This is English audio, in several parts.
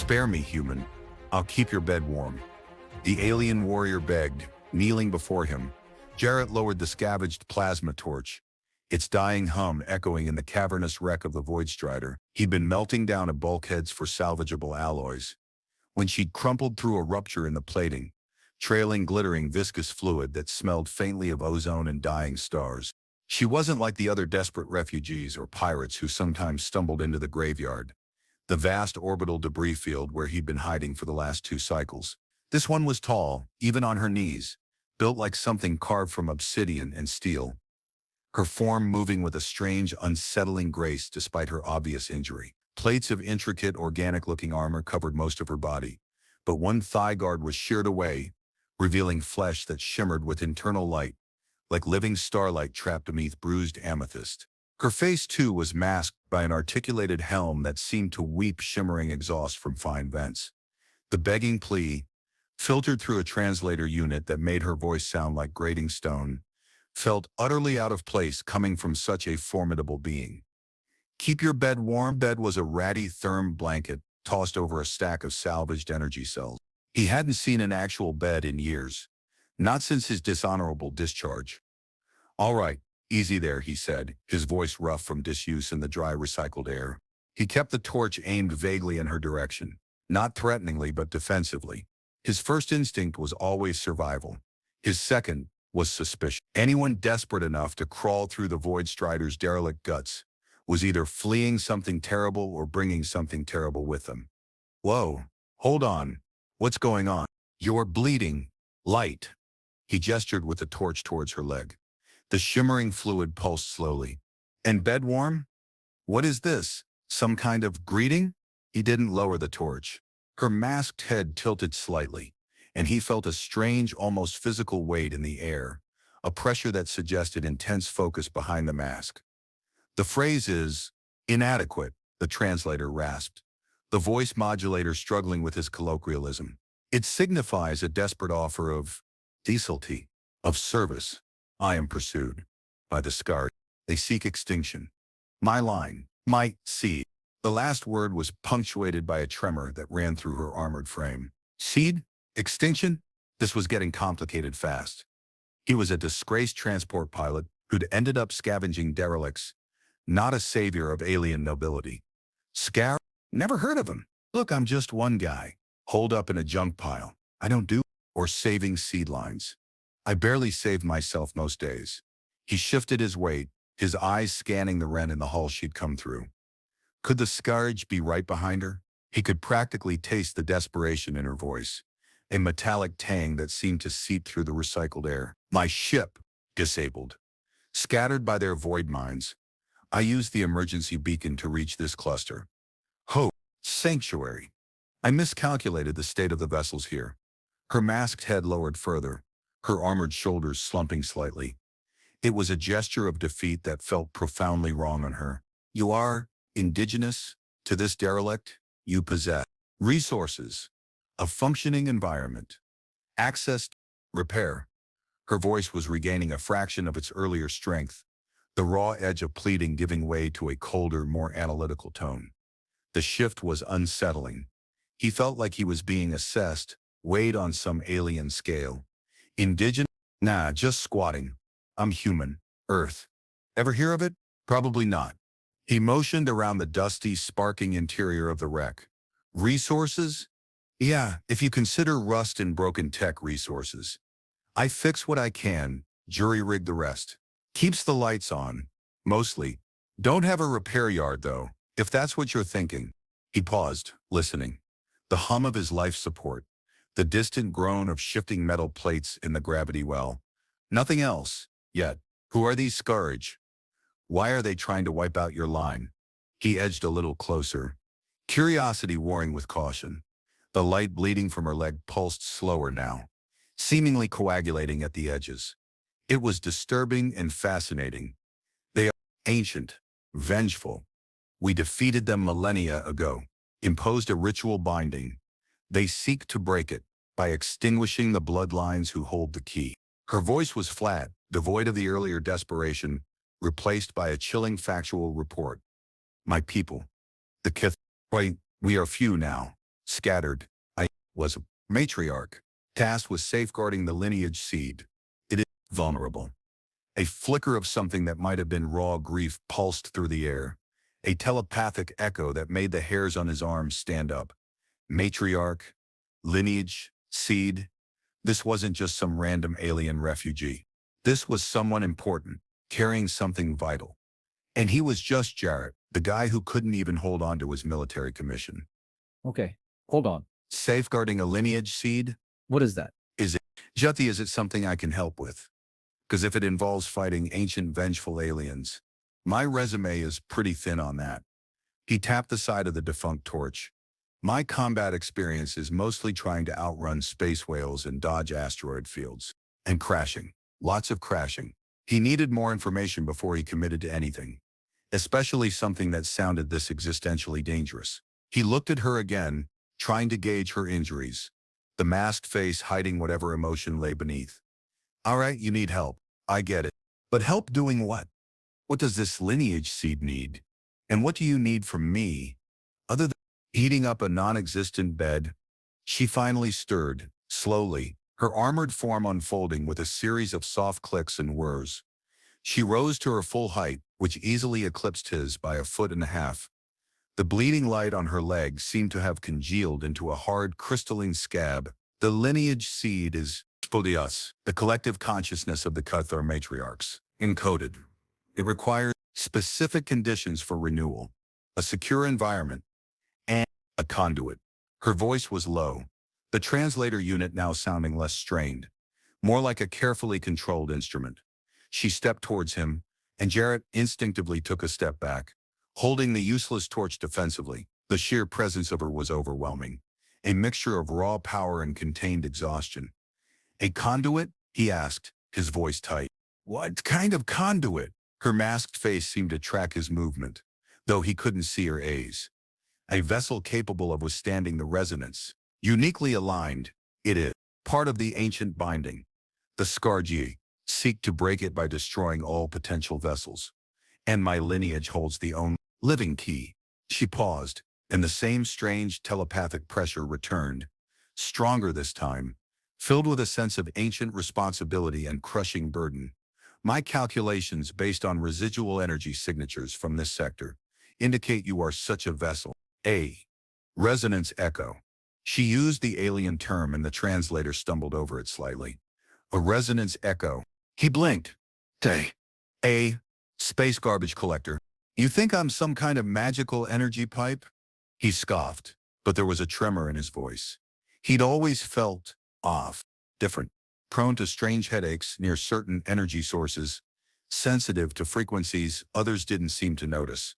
Spare me, human. I'll keep your bed warm. The alien warrior begged, kneeling before him. Jarrett lowered the scavenged plasma torch, its dying hum echoing in the cavernous wreck of the Void Strider. He'd been melting down at bulkheads for salvageable alloys. When she'd crumpled through a rupture in the plating, trailing glittering viscous fluid that smelled faintly of ozone and dying stars. She wasn't like the other desperate refugees or pirates who sometimes stumbled into the graveyard, the vast orbital debris field where he'd been hiding for the last 2 cycles. This one was tall, even on her knees, built like something carved from obsidian and steel, her form moving with a strange, unsettling grace despite her obvious injury. Plates of intricate, organic-looking armor covered most of her body, but one thigh guard was sheared away, revealing flesh that shimmered with internal light, like living starlight trapped beneath bruised amethyst. Her face, too, was masked by an articulated helm that seemed to weep shimmering exhaust from fine vents. The begging plea, filtered through a translator unit that made her voice sound like grating stone, felt utterly out of place coming from such a formidable being. Keep your bed warm. Bed was a ratty therm blanket tossed over a stack of salvaged energy cells. He hadn't seen an actual bed in years, not since his dishonorable discharge. "All right, easy there," he said, his voice rough from disuse in the dry recycled air. He kept the torch aimed vaguely in her direction, not threateningly but defensively. His first instinct was always survival. His second was suspicion. Anyone desperate enough to crawl through the Void Strider's derelict guts was either fleeing something terrible or bringing something terrible with them. "Whoa, hold on. What's going on?" "You're bleeding. Light." He gestured with the torch towards her leg. The shimmering fluid pulsed slowly. "And bed warm? What is this? Some kind of greeting?" He didn't lower the torch. Her masked head tilted slightly, and he felt a strange, almost physical weight in the air, a pressure that suggested intense focus behind the mask. "The phrase is inadequate," the translator rasped, the voice modulator struggling with his colloquialism. "It signifies a desperate offer of decency, of service. I am pursued by the scarred. They seek extinction. My line, my seed." The last word was punctuated by a tremor that ran through her armored frame. Seed? Extinction? This was getting complicated fast. He was a disgraced transport pilot who'd ended up scavenging derelicts, not a savior of alien nobility. Scar? Never heard of him. "Look, I'm just one guy, holed up in a junk pile. I don't do or saving seed lines. I barely save myself most days." He shifted his weight, his eyes scanning the rent in the hull she'd come through. Could the scourge be right behind her? He could practically taste the desperation in her voice, a metallic tang that seemed to seep through the recycled air. "My ship, disabled. Scattered by their void mines. I used the emergency beacon to reach this cluster. Hope, sanctuary. I miscalculated the state of the vessels here." Her masked head lowered further, her armored shoulders slumping slightly. It was a gesture of defeat that felt profoundly wrong on her. "You are indigenous to this derelict. You possess resources, a functioning environment, access, repair." Her voice was regaining a fraction of its earlier strength, the raw edge of pleading giving way to a colder, more analytical tone. The shift was unsettling. He felt like he was being assessed, weighed on some alien scale. "Indigenous? Nah, just squatting. I'm human. Earth. Ever hear of it? Probably not." He motioned around the dusty, sparking interior of the wreck. "Resources? Yeah, if you consider rust and broken tech resources. I fix what I can, jury-rig the rest. Keeps the lights on, mostly. Don't have a repair yard, though, if that's what you're thinking." He paused, listening. The hum of his life support, the distant groan of shifting metal plates in the gravity well. Nothing else, yet. "Who are these scourge? Why are they trying to wipe out your line?" He edged a little closer, curiosity warring with caution. The light bleeding from her leg pulsed slower now, seemingly coagulating at the edges. It was disturbing and fascinating. "They are ancient, vengeful. We defeated them millennia ago, imposed a ritual binding. They seek to break it by extinguishing the bloodlines who hold the key." Her voice was flat, devoid of the earlier desperation, replaced by a chilling factual report. "My people, the Kith, wait, we are few now. scattered. I was a matriarch, tasked with safeguarding the lineage seed. It is vulnerable. A flicker of something that might have been raw grief pulsed through the air, a telepathic echo that made the hairs on his arms stand up. Matriarch, lineage, seed. This wasn't just some random alien refugee. This was someone important, carrying something vital. And he was just Jarrett, the guy who couldn't even hold on to his military commission. Okay, hold on. Safeguarding a lineage seed? What is that? Is it? Jyoti, is it something I can help with? Because if it involves fighting ancient vengeful aliens, my resume is pretty thin on that. He tapped the side of the defunct torch. My combat experience is mostly trying to outrun space whales and dodge asteroid fields. And crashing. Lots of crashing. He needed more information before he committed to anything, especially something that sounded this existentially dangerous. He looked at her again, trying to gauge her injuries, the masked face hiding whatever emotion lay beneath. All right, you need help. I get it. But help doing what? What does this lineage seed need? And what do you need from me? Other than heating up a non-existent bed, she finally stirred, slowly, her armored form unfolding with a series of soft clicks and whirs. She rose to her full height, which easily eclipsed his by 1.5 feet. The bleeding light on her leg seemed to have congealed into a hard crystalline scab. The lineage seed is Spodius, the collective consciousness of the Cathar matriarchs, encoded. It requires specific conditions for renewal, a secure environment, and a conduit. Her voice was low, the translator unit now sounding less strained, more like a carefully controlled instrument. She stepped towards him, and Jarrett instinctively took a step back, holding the useless torch defensively. The sheer presence of her was overwhelming, a mixture of raw power and contained exhaustion. A conduit? He asked, his voice tight. What kind of conduit? Her masked face seemed to track his movement, though he couldn't see her gaze. A vessel capable of withstanding the resonance. Uniquely aligned, it is part of the ancient binding. The Scargi seek to break it by destroying all potential vessels. And my lineage holds the only living key. She paused, and the same strange telepathic pressure returned, stronger this time, filled with a sense of ancient responsibility and crushing burden. My calculations based on residual energy signatures from this sector indicate you are such a vessel. A resonance echo. She used the alien term and the translator stumbled over it slightly. A resonance echo. He blinked. A space garbage collector. You think I'm some kind of magical energy pipe? He scoffed, but there was a tremor in his voice. He'd always felt off, different, prone to strange headaches near certain energy sources, sensitive to frequencies others didn't seem to notice.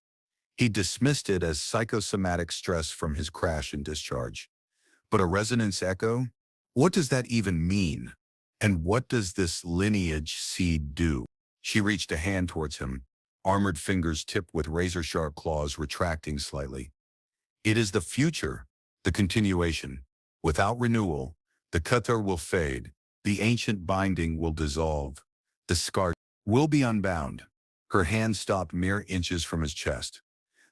He dismissed it as psychosomatic stress from his crash and discharge. But a resonance echo? What does that even mean? And what does this lineage seed do? She reached a hand towards him, armored fingers tipped with razor-sharp claws retracting slightly. It is the future, the continuation. Without renewal, the Cathar will fade, the ancient binding will dissolve, the scar will be unbound. Her hand stopped mere inches from his chest.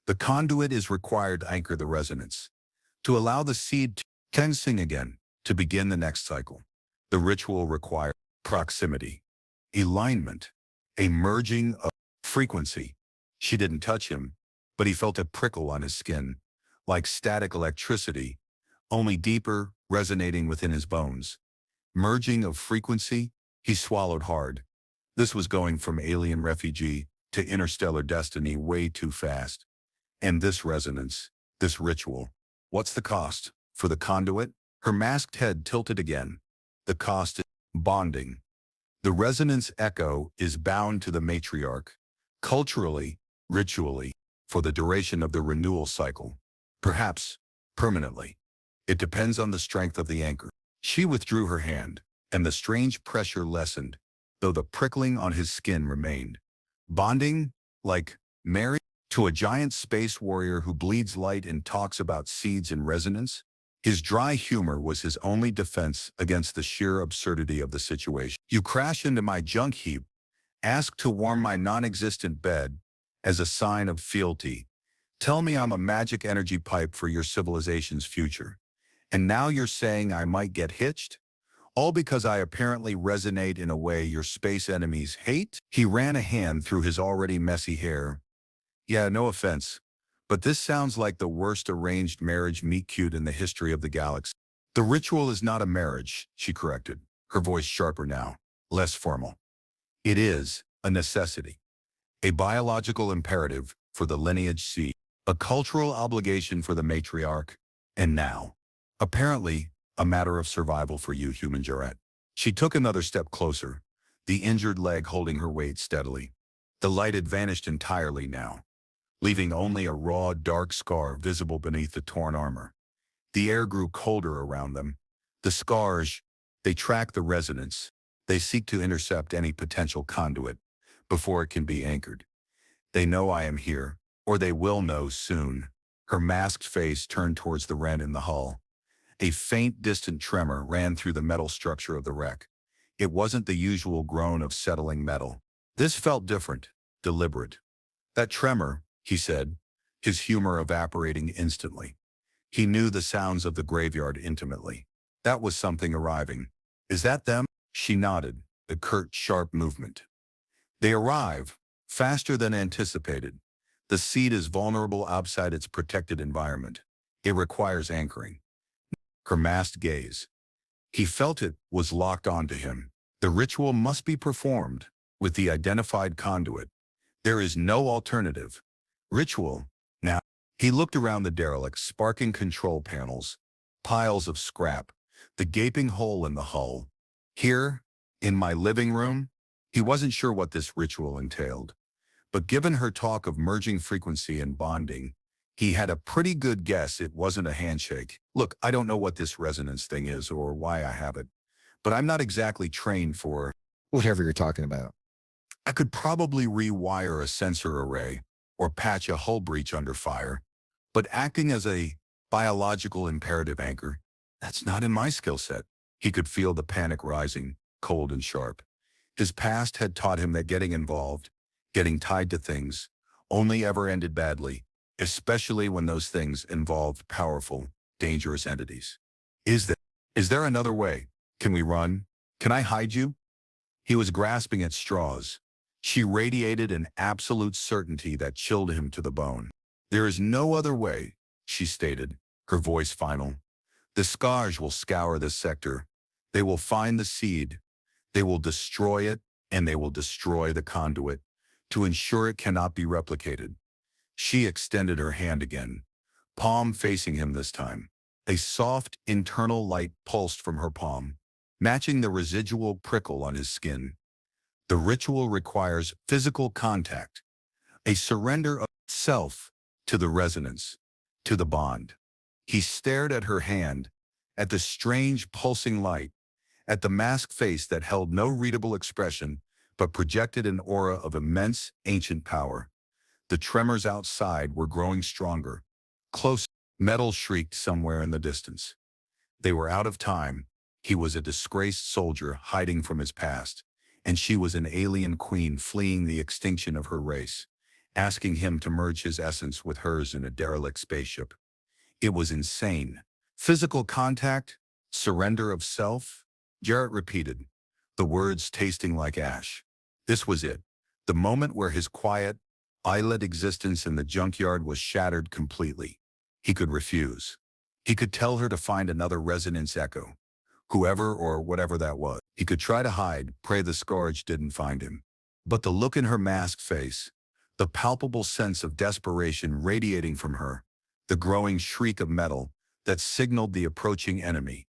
The conduit is required to anchor the resonance, to allow the seed to tensing again, to begin the next cycle. The ritual requires proximity, alignment, a merging of frequency. She didn't touch him, but he felt a prickle on his skin, like static electricity, only deeper, resonating within his bones. Merging of frequency? He swallowed hard. This was going from alien refugee to interstellar destiny way too fast. And this resonance, this ritual, what's the cost? For the conduit? Her masked head tilted again. The cost is bonding. The resonance echo is bound to the matriarch, culturally, ritually, for the duration of the renewal cycle. Perhaps permanently. It depends on the strength of the anchor. She withdrew her hand, and the strange pressure lessened, though the prickling on his skin remained. Bonding, like married to a giant space warrior who bleeds light and talks about seeds and resonance? His dry humor was his only defense against the sheer absurdity of the situation. You crash into my junk heap, ask to warm my non-existent bed as a sign of fealty. Tell me I'm a magic energy pipe for your civilization's future. And now you're saying I might get hitched? All because I apparently resonate in a way your space enemies hate? He ran a hand through his already messy hair. Yeah, no offense, but this sounds like the worst arranged marriage meet-cute in the history of the galaxy. The ritual is not a marriage, she corrected, her voice sharper now, less formal. It is a necessity, a biological imperative for the lineage seed, a cultural obligation for the matriarch, and now, apparently, a matter of survival for you, human Jarrett. She took another step closer, the injured leg holding her weight steadily. The light had vanished entirely now, leaving only a raw, dark scar visible beneath the torn armor. The air grew colder around them. The scars, they track the resonance. They seek to intercept any potential conduit before it can be anchored. They know I am here, or they will know soon. Her masked face turned towards the rent in the hull. A faint, distant tremor ran through the metal structure of the wreck. It wasn't the usual groan of settling metal. This felt different, deliberate. That tremor, he said, his humor evaporating instantly. He knew the sounds of the graveyard intimately. That was something arriving. Is that them? She nodded, a curt, sharp movement. They arrive, faster than anticipated. The seed is vulnerable outside its protected environment. It requires anchoring. Her masked gaze. He felt it was locked onto him. The ritual must be performed with the identified conduit. There is no alternative. Ritual. Now, he looked around the derelict, sparking control panels, piles of scrap, the gaping hole in the hull. Here, in my living room, he wasn't sure what this ritual entailed. But given her talk of merging frequency and bonding, he had a pretty good guess it wasn't a handshake. Look, I don't know what this resonance thing is or why I have it, but I'm not exactly trained for Whatever you're talking about. I could probably rewire a sensor array or patch a hull breach under fire, but acting as a biological imperative anchor, that's not in my skill set. He could feel the panic rising, cold and sharp. His past had taught him that getting involved, getting tied to things, only ever ended badly, especially when those things involved powerful, dangerous entities. Is there another way? Can we run? Can I hide you? He was grasping at straws. She radiated an absolute certainty that chilled him to the bone. There is no other way, she stated, her voice final. The Scourge will scour this sector. They will find the seed. They will destroy it, and they will destroy the conduit to ensure it cannot be replicated. She extended her hand again, palm facing him this time. A soft, internal light pulsed from her palm, matching the residual prickle on his skin. The ritual requires physical contact, a surrender of self to the resonance, to the bond. He stared at her hand, at the strange pulsing light, at the masked face that held no readable expression but projected an aura of immense, ancient power. The tremors outside were growing stronger. Close, metal shrieked somewhere in the distance. They were out of time. He was a disgraced soldier hiding from his past, and she was an alien queen fleeing the extinction of her race, asking him to merge his essence with hers in a derelict spaceship. It was insane. Physical contact? Surrender of self? Jarrett repeated, the words tasting like ash. This was it, the moment where his quiet, islet existence in the junkyard was shattered completely. He could refuse. He could tell her to find another resonance echo, whoever or whatever that was. He could try to hide, pray the Scourge didn't find him. But the look in her masked face, the palpable sense of desperation radiating from her, the growing shriek of metal that signaled the approaching enemy,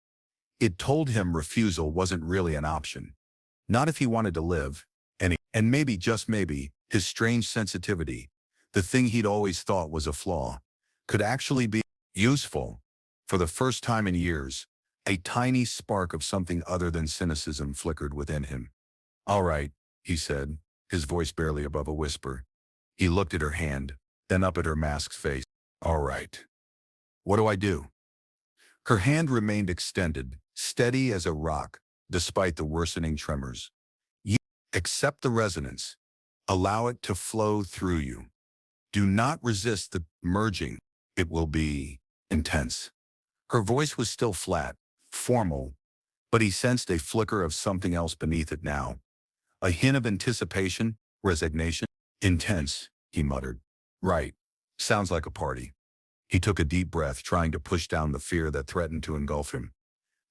it told him refusal wasn't really an option. Not if he wanted to live, and maybe, just maybe, his strange sensitivity, the thing he'd always thought was a flaw, could actually be useful. For the first time in years, a tiny spark of something other than cynicism flickered within him. All right, he said, his voice barely above a whisper. He looked at her hand, then up at her masked face. All right. What do I do? Her hand remained extended, steady as a rock, despite the worsening tremors. You accept the resonance. Allow it to flow through you. Do not resist the merging. It will be intense. Her voice was still flat, formal, but he sensed a flicker of something else beneath it now. A hint of anticipation, resignation. Intense, he muttered. Right. Sounds like a party. He took a deep breath, trying to push down the fear that threatened to engulf him.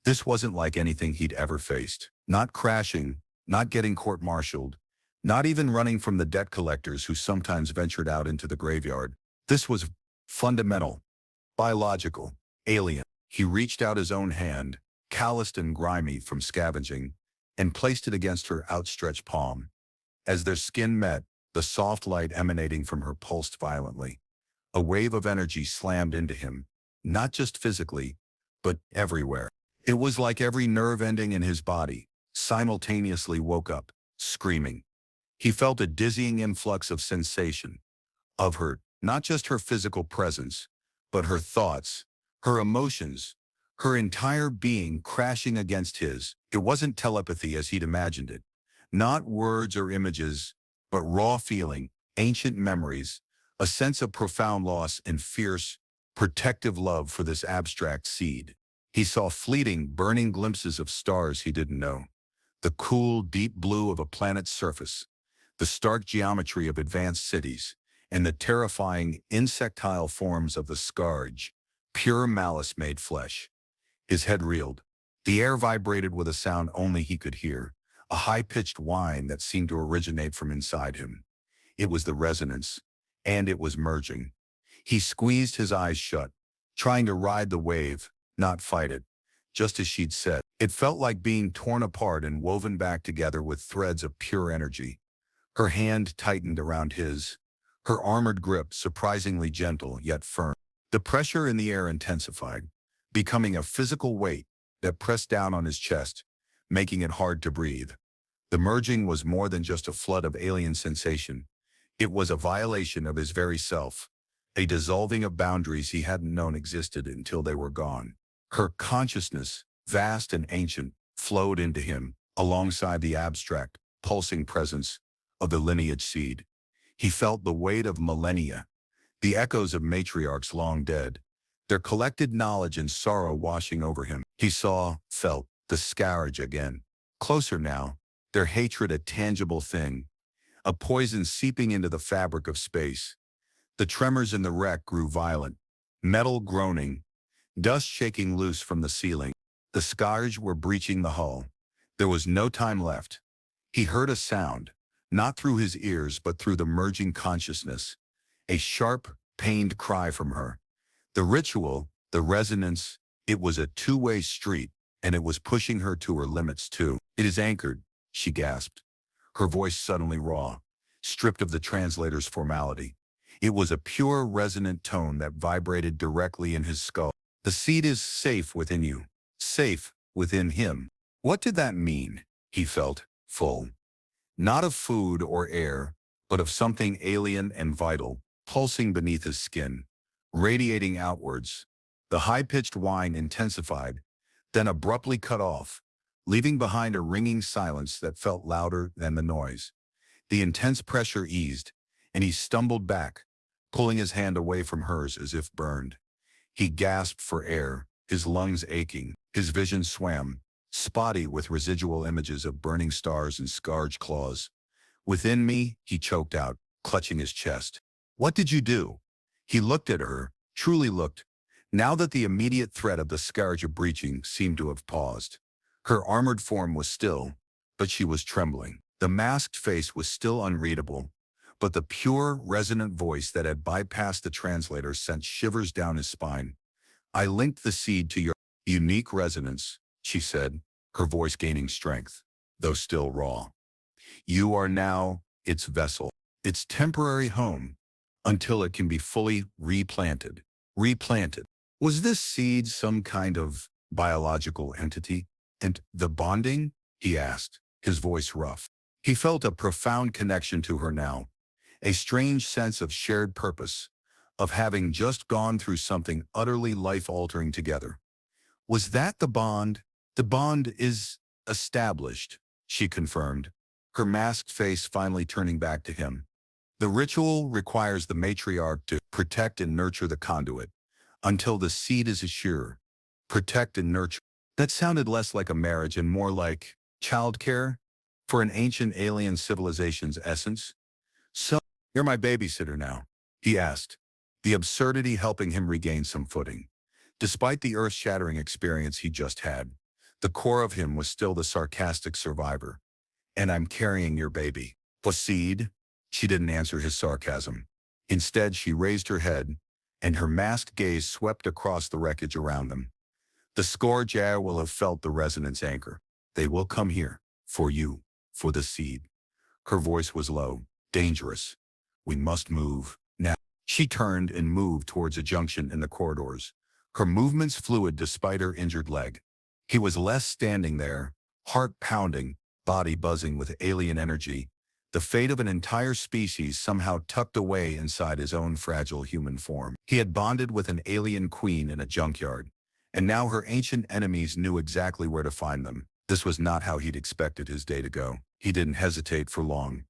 This wasn't like anything he'd ever faced. Not crashing, not getting court-martialed, not even running from the debt collectors who sometimes ventured out into the graveyard. This was fundamental, biological, alien. He reached out his own hand, calloused and grimy from scavenging, and placed it against her outstretched palm. As their skin met, the soft light emanating from her pulsed violently. A wave of energy slammed into him, not just physically, but everywhere. It was like every nerve ending in his body simultaneously woke up, screaming. He felt a dizzying influx of sensation, of her, not just her physical presence, but her thoughts, her emotions, her entire being crashing against his. It wasn't telepathy as he'd imagined it. Not words or images, but raw feeling, ancient memories, a sense of profound loss and fierce, protective love for this abstract seed. He saw fleeting, burning glimpses of stars he didn't know. The cool, deep blue of a planet's surface, the stark geometry of advanced cities, and the terrifying, insectile forms of the scourge, pure malice made flesh. His head reeled. The air vibrated with a sound only he could hear, a high-pitched whine that seemed to originate from inside him. It was the resonance, and it was merging. He squeezed his eyes shut, trying to ride the wave, not fight it. Just as she'd said, it felt like being torn apart and woven back together with threads of pure energy. Her hand tightened around his, her armored grip surprisingly gentle yet firm. The pressure in the air intensified, becoming a physical weight that pressed down on his chest, making it hard to breathe. The merging was more than just a flood of alien sensation. It was a violation of his very self, a dissolving of boundaries he hadn't known existed until they were gone. Her consciousness, vast and ancient, flowed into him, alongside the abstract, pulsing presence of the lineage seed. He felt the weight of millennia, the echoes of matriarchs long dead, their collected knowledge and sorrow washing over him. He saw, felt, the scourge again. Closer now, their hatred a tangible thing, a poison seeping into the fabric of space. The tremors in the wreck grew violent, metal groaning, dust shaking loose from the ceiling. The scourge were breaching the hull. There was no time left. He heard a sound, not through his ears but through the merging consciousness, a sharp, pained cry from her. The ritual, the resonance, it was a two-way street, and it was pushing her to her limits too. It is anchored, she gasped, her voice suddenly raw, stripped of the translator's formality. It was a pure, resonant tone that vibrated directly in his skull. The seed is safe within you, safe within him. What did that mean? He felt, full. Not of food or air, but of something alien and vital, pulsing beneath his skin, radiating outwards. The high-pitched whine intensified, then abruptly cut off, leaving behind a ringing silence that felt louder than the noise. The intense pressure eased, and he stumbled back, pulling his hand away from hers as if burned. He gasped for air, his lungs aching, his vision swam, spotty with residual images of burning stars and scourge claws. Within me, he choked out, clutching his chest. What did you do? He looked at her, truly looked, now that the immediate threat of the scourge of breaching seemed to have paused. Her armored form was still, but she was trembling. The masked face was still unreadable, but the pure, resonant voice that had bypassed the translator sent shivers down his spine. I linked the seed to your unique resonance, she said, her voice gaining strength, though still raw. You are now its vessel, its temporary home, until it can be fully replanted. Replanted. Was this seed some kind of biological entity? And the bonding? He asked, his voice rough. He felt a profound connection to her now, a strange sense of shared purpose, of having just gone through something utterly life-altering together. Was that the bond? The bond is established, she confirmed, her masked face finally turning back to him. The ritual requires the matriarch to protect and nurture the conduit, until the seed is assured. protect and nurture. That sounded less like a marriage and more like childcare for an ancient alien civilization's essence. So, you're my babysitter now, he asked, the absurdity helping him regain some footing. Despite the earth-shattering experience he just had, the core of him was still the sarcastic survivor. And I'm carrying your baby. Proceed? She didn't answer his sarcasm. Instead, she raised her head, and her masked gaze swept across the wreckage around them. The Scourger will have felt the resonance anchor. They will come here. For you. For the seed. Her voice was low, dangerous. We must move. Now. She turned and moved towards a junction in the corridors. Her movements fluid despite her injured leg. He was less standing there, heart pounding, body buzzing with alien energy, the fate of an entire species somehow tucked away inside his own fragile human form. He had bonded with an alien queen in a junkyard, and now her ancient enemies knew exactly where to find them. This was not how he'd expected his day to go. He didn't hesitate for long.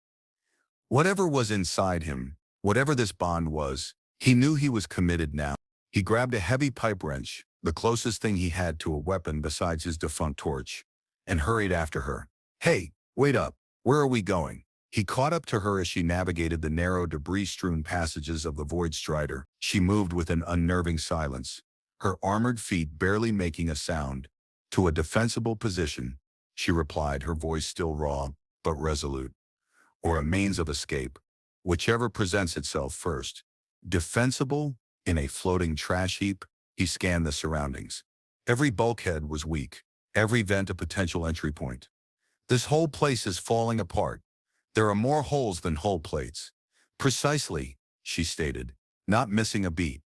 Whatever was inside him, whatever this bond was, he knew he was committed now. He grabbed a heavy pipe wrench, the closest thing he had to a weapon besides his defunct torch, and hurried after her. Hey, wait up. Where are we going? He caught up to her as she navigated the narrow, debris-strewn passages of the Void Strider. She moved with an unnerving silence, her armored feet barely making a sound. To a defensible position, she replied, her voice still raw, but resolute. Or a means of escape, whichever presents itself first. Defensible? In a floating trash heap, he scanned the surroundings. Every bulkhead was weak, every vent a potential entry point. This whole place is falling apart. There are more holes than hull plates. Precisely, she stated, not missing a beat.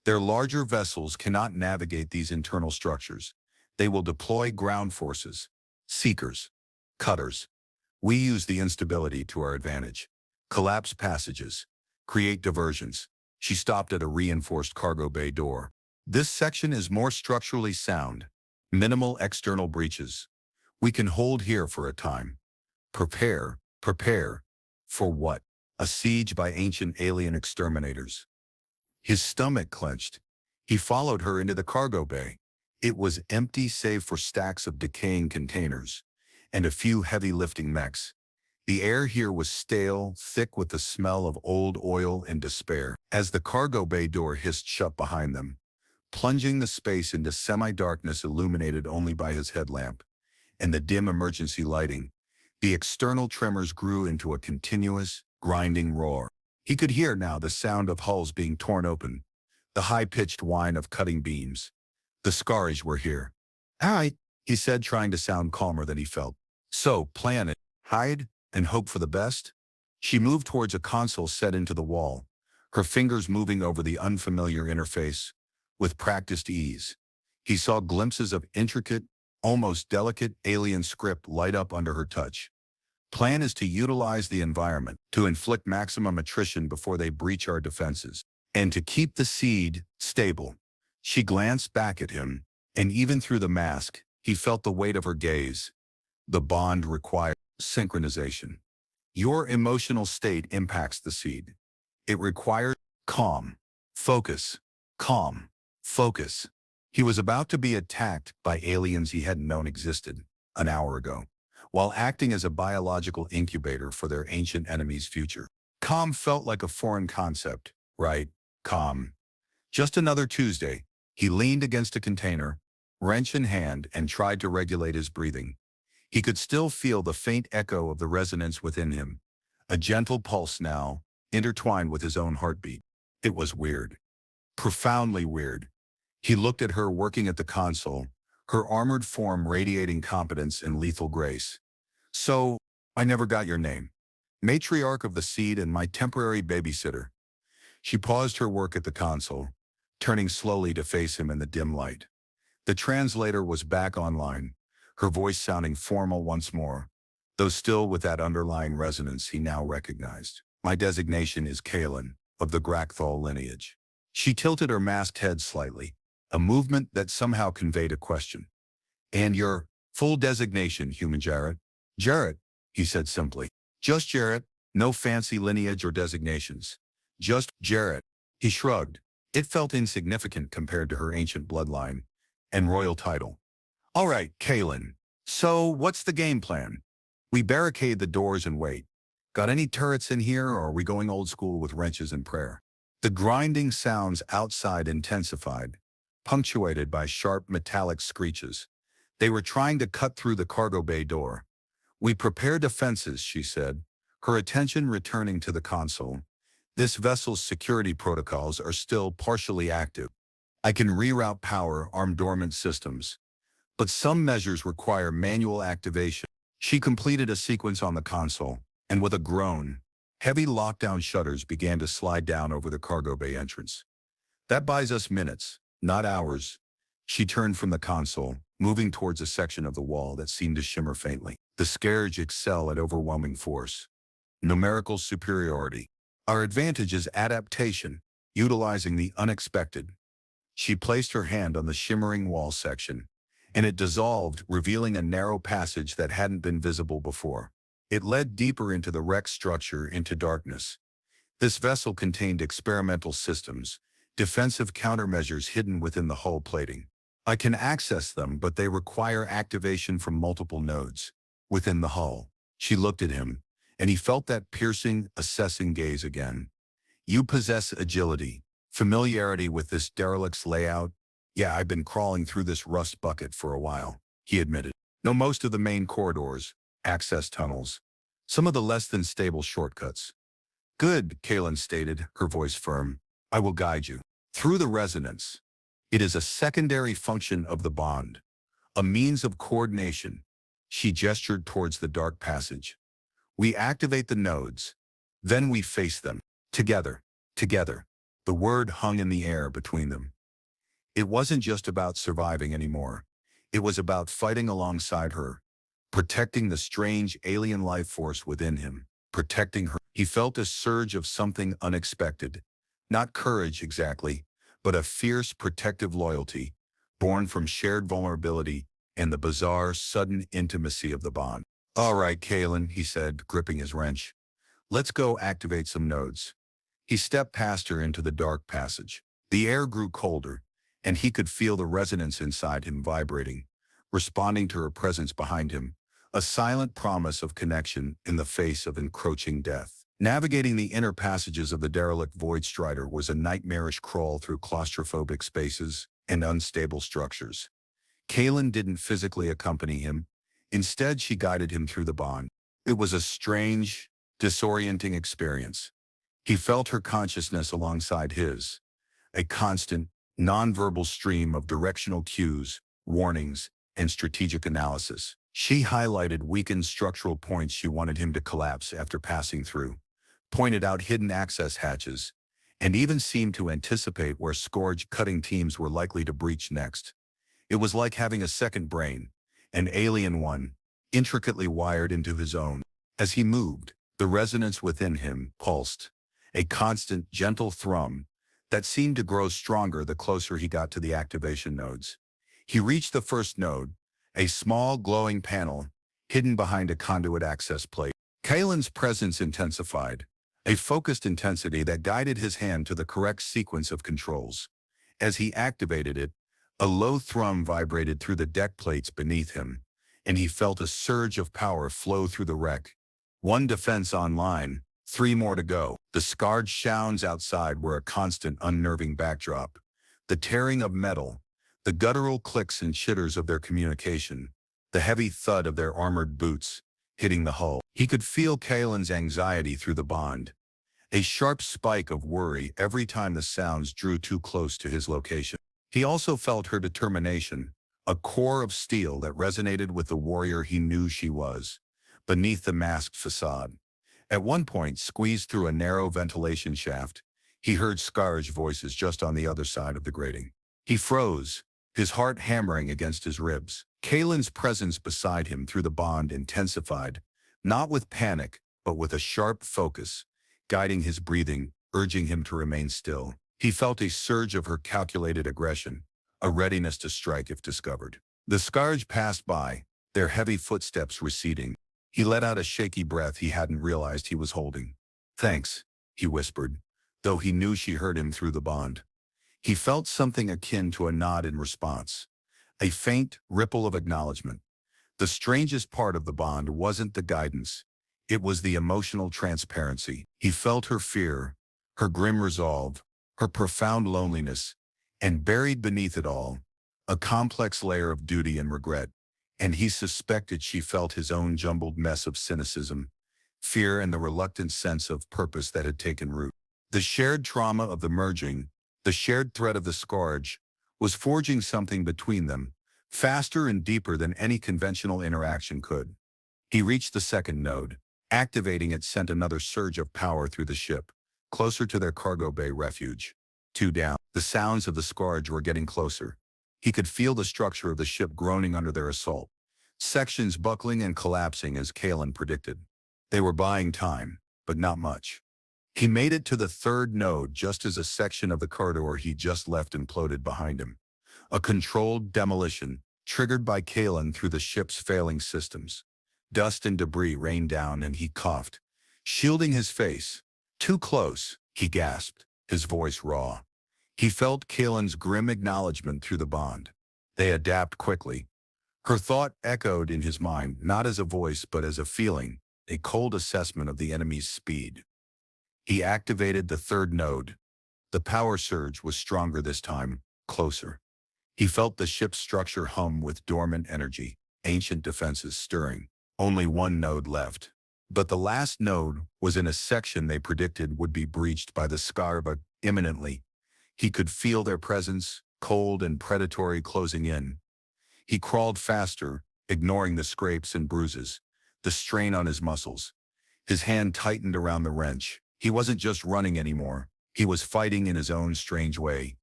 Their larger vessels cannot navigate these internal structures. They will deploy ground forces, seekers, cutters. We use the instability to our advantage. Collapse passages, create diversions. She stopped at a reinforced cargo bay door. This section is more structurally sound. Minimal external breaches. We can hold here for a time. Prepare. For what? A siege by ancient alien exterminators. His stomach clenched. He followed her into the cargo bay. It was empty save for stacks of decaying containers and a few heavy lifting mechs. The air here was stale, thick with the smell of old oil and despair. As the cargo bay door hissed shut behind them, plunging the space into semi-darkness illuminated only by his headlamp and the dim emergency lighting, the external tremors grew into a continuous, grinding roar. He could hear now the sound of hulls being torn open, the high-pitched whine of cutting beams. The Scourge were here. "All right," he said, trying to sound calmer than he felt. "So, plan it. Hide and hope for the best?" She moved towards a console set into the wall, her fingers moving over the unfamiliar interface with practiced ease. He saw glimpses of intricate, almost delicate alien script light up under her touch. Plan is to utilize the environment to inflict maximum attrition before they breach our defenses, and to keep the seed stable. She glanced back at him, and even through the mask, he felt the weight of her gaze. The bond required synchronization. Your emotional state impacts the seed. It requires calm, focus, calm, focus. He was about to be attacked by aliens he hadn't known existed an hour ago, while acting as a biological incubator for their ancient enemy's future. Calm felt like a foreign concept, right? Calm. Just another Tuesday. He leaned against a container, wrench in hand, and tried to regulate his breathing. He could still feel the faint echo of the resonance within him, a gentle pulse now, intertwined with his own heartbeat. It was weird. Profoundly weird. He looked at her working at the console, her armored form radiating competence and lethal grace. "So, I never got your name. Matriarch of the Seed and my temporary babysitter." She paused her work at the console, turning slowly to face him in the dim light. The translator was back online, her voice sounding formal once more, though still with that underlying resonance he now recognized. "My designation is Kalen, of the Grakthal lineage." She tilted her masked head slightly, a movement that somehow conveyed a question. "And your full designation, human Jarrett?" "Jarrett," he said simply. "Just Jarrett, no fancy lineage or designations. Just Jarrett." He shrugged. It felt insignificant compared to her ancient bloodline, and royal title. All right, Kalen. So what's the game plan? We barricade the doors and wait. Got any turrets in here, or are we going old school with wrenches and prayer? The grinding sounds outside intensified, punctuated by sharp metallic screeches. They were trying to cut through the cargo bay door. We prepare defenses, she said, her attention returning to the console. This vessel's security protocols are still partially active. I can reroute power, arm dormant systems, but some measures require manual activation. She completed a sequence on the console, and with a groan, heavy lockdown shutters began to slide down over the cargo bay entrance. That buys us minutes, not hours. She turned from the console, moving towards a section of the wall that seemed to shimmer faintly. The Scourge excel at overwhelming force. Numerical superiority. Our advantage is adaptation, utilizing the unexpected. She placed her hand on the shimmering wall section, and it dissolved, revealing a narrow passage that hadn't been visible before. It led deeper into the wreck structure, into darkness. This vessel contained experimental systems, defensive countermeasures hidden within the hull plating. I can access them, but they require activation from multiple nodes within the hull. She looked at him, and he felt that piercing, assessing gaze again. You possess agility, familiarity with this derelict's layout. Yeah, I've been crawling through this rust bucket for a while, he admitted. Know most of the main corridors, access tunnels, some of the less than stable shortcuts. Good, Kalen stated, her voice firm. I will guide you through the resonance. It is a secondary function of the bond, a means of coordination. She gestured towards the dark passage. We activate the nodes, then we face them. Together, together. The word hung in the air between them. It wasn't just about surviving anymore. It was about fighting alongside her, protecting the strange alien life force within him, protecting her. He felt a surge of something unexpected. Not courage exactly, but a fierce protective loyalty, born from shared vulnerability and the bizarre, sudden intimacy of the bond. All right, Kalen, he said, gripping his wrench. Let's go activate some nodes. He stepped past her into the dark passage. The air grew colder, and he could feel the resonance inside him vibrating, responding to her presence behind him, a silent promise of connection in the face of encroaching death. Navigating the inner passages of the derelict Void Strider was a nightmarish crawl through claustrophobic spaces and unstable structures. Kalen didn't physically accompany him. Instead, she guided him through the bond. It was a strange, disorienting experience. He felt her consciousness alongside his, a constant, nonverbal stream of directional cues, warnings, and strategic analysis. She highlighted weakened structural points she wanted him to collapse after passing through, pointed out hidden access hatches, and even seemed to anticipate where Scourge cutting teams were likely to breach next. It was like having a second brain, an alien one, intricately wired into his own. As he moved, the resonance within him pulsed, a constant, gentle thrum that seemed to grow stronger the closer he got to the activation nodes. He reached the first node, a small, glowing panel hidden behind a conduit access plate. Kalen's presence intensified, a focused intensity that guided his hand to the correct sequence of controls. As he activated it, a low thrum vibrated through the deck plates beneath him, and he felt a surge of power flow through the wreck. One defense online, 3 more to go. The scarred sounds outside were a constant, unnerving backdrop. The tearing of metal, the guttural clicks and chitters of their communication, the heavy thud of their armored boots hitting the hull. He could feel Kalen's anxiety through the bond, a sharp spike of worry every time the sounds drew too close to his location. He also felt her determination, a core of steel that resonated with the warrior he knew she was, beneath the masked facade. At one point, squeezed through a narrow ventilation shaft, he heard Scourge voices just on the other side of the grating. He froze, his heart hammering against his ribs. Kalen's presence beside him through the bond intensified, not with panic, but with a sharp focus, guiding his breathing, urging him to remain still. He felt a surge of her calculated aggression, a readiness to strike if discovered. The Scourge passed by, their heavy footsteps receding. He let out a shaky breath he hadn't realized he was holding. Thanks, he whispered, though he knew she heard him through the bond. He felt something akin to a nod in response, A faint ripple of acknowledgement. The strangest part of the bond wasn't the guidance. It was the emotional transparency. He felt her fear, her grim resolve, her profound loneliness, and buried beneath it all, a complex layer of duty and regret. And he suspected she felt his own jumbled mess of cynicism, fear, and the reluctant sense of purpose that had taken root. The shared trauma of the merging, the shared threat of the scourge, was forging something between them, faster and deeper than any conventional interaction could. He reached the second node. Activating it sent another surge of power through the ship, closer to their cargo bay refuge. Two down. The sounds of the scourge were getting closer. He could feel the structure of the ship groaning under their assault, sections buckling and collapsing as Kalen predicted. They were buying time, but not much. He made it to the third node just as a section of the corridor he just left imploded behind him. A controlled demolition, triggered by Kalen through the ship's failing systems. Dust and debris rained down and he coughed, shielding his face. Too close, he gasped, his voice raw. He felt Kalen's grim acknowledgement through the bond. They adapt quickly. Her thought echoed in his mind, not as a voice but as a feeling, a cold assessment of the enemy's speed. He activated the third node. The power surge was stronger this time, closer. He felt the ship's structure hum with dormant energy, ancient defenses stirring. Only one node left. But the last node was in a section they predicted would be breached by the Scarba imminently. He could feel their presence, cold and predatory, closing in. He crawled faster, ignoring the scrapes and bruises, the strain on his muscles. His hand tightened around the wrench. He wasn't just running anymore. He was fighting in his own strange way,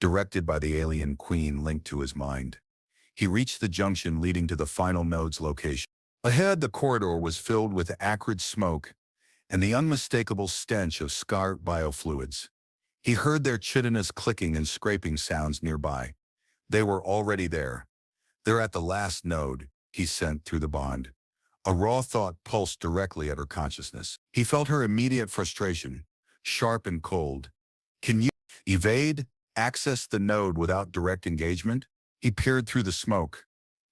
directed by the alien queen linked to his mind. He reached the junction leading to the final node's location. Ahead, the corridor was filled with acrid smoke and the unmistakable stench of scar biofluids. He heard their chitinous clicking and scraping sounds nearby. They were already there. They're at the last node, he sent through the bond. A raw thought pulsed directly at her consciousness. He felt her immediate frustration, sharp and cold. Can you evade, access the node without direct engagement? He peered through the smoke.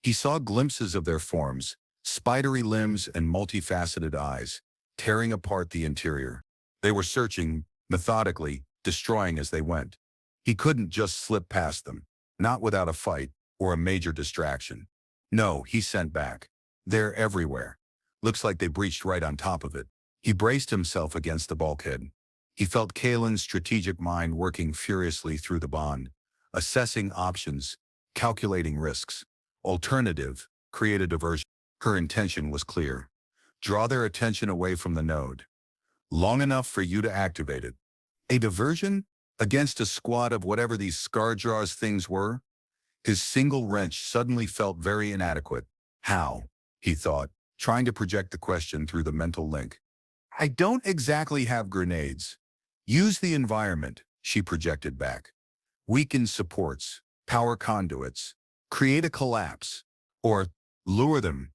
He saw glimpses of their forms, spidery limbs and multifaceted eyes, tearing apart the interior. They were searching, methodically, destroying as they went. He couldn't just slip past them, not without a fight or a major distraction. No, he sent back. They're everywhere. Looks like they breached right on top of it. He braced himself against the bulkhead. He felt Kalen's strategic mind working furiously through the bond, assessing options, calculating risks. Alternative, create a diversion. Her intention was clear. Draw their attention away from the node. Long enough for you to activate it. A diversion? Against a squad of whatever these Scarjaw's things were? His single wrench suddenly felt very inadequate. How? He thought, trying to project the question through the mental link. I don't exactly have grenades. Use the environment, she projected back. Weaken supports, power conduits, create a collapse, or lure them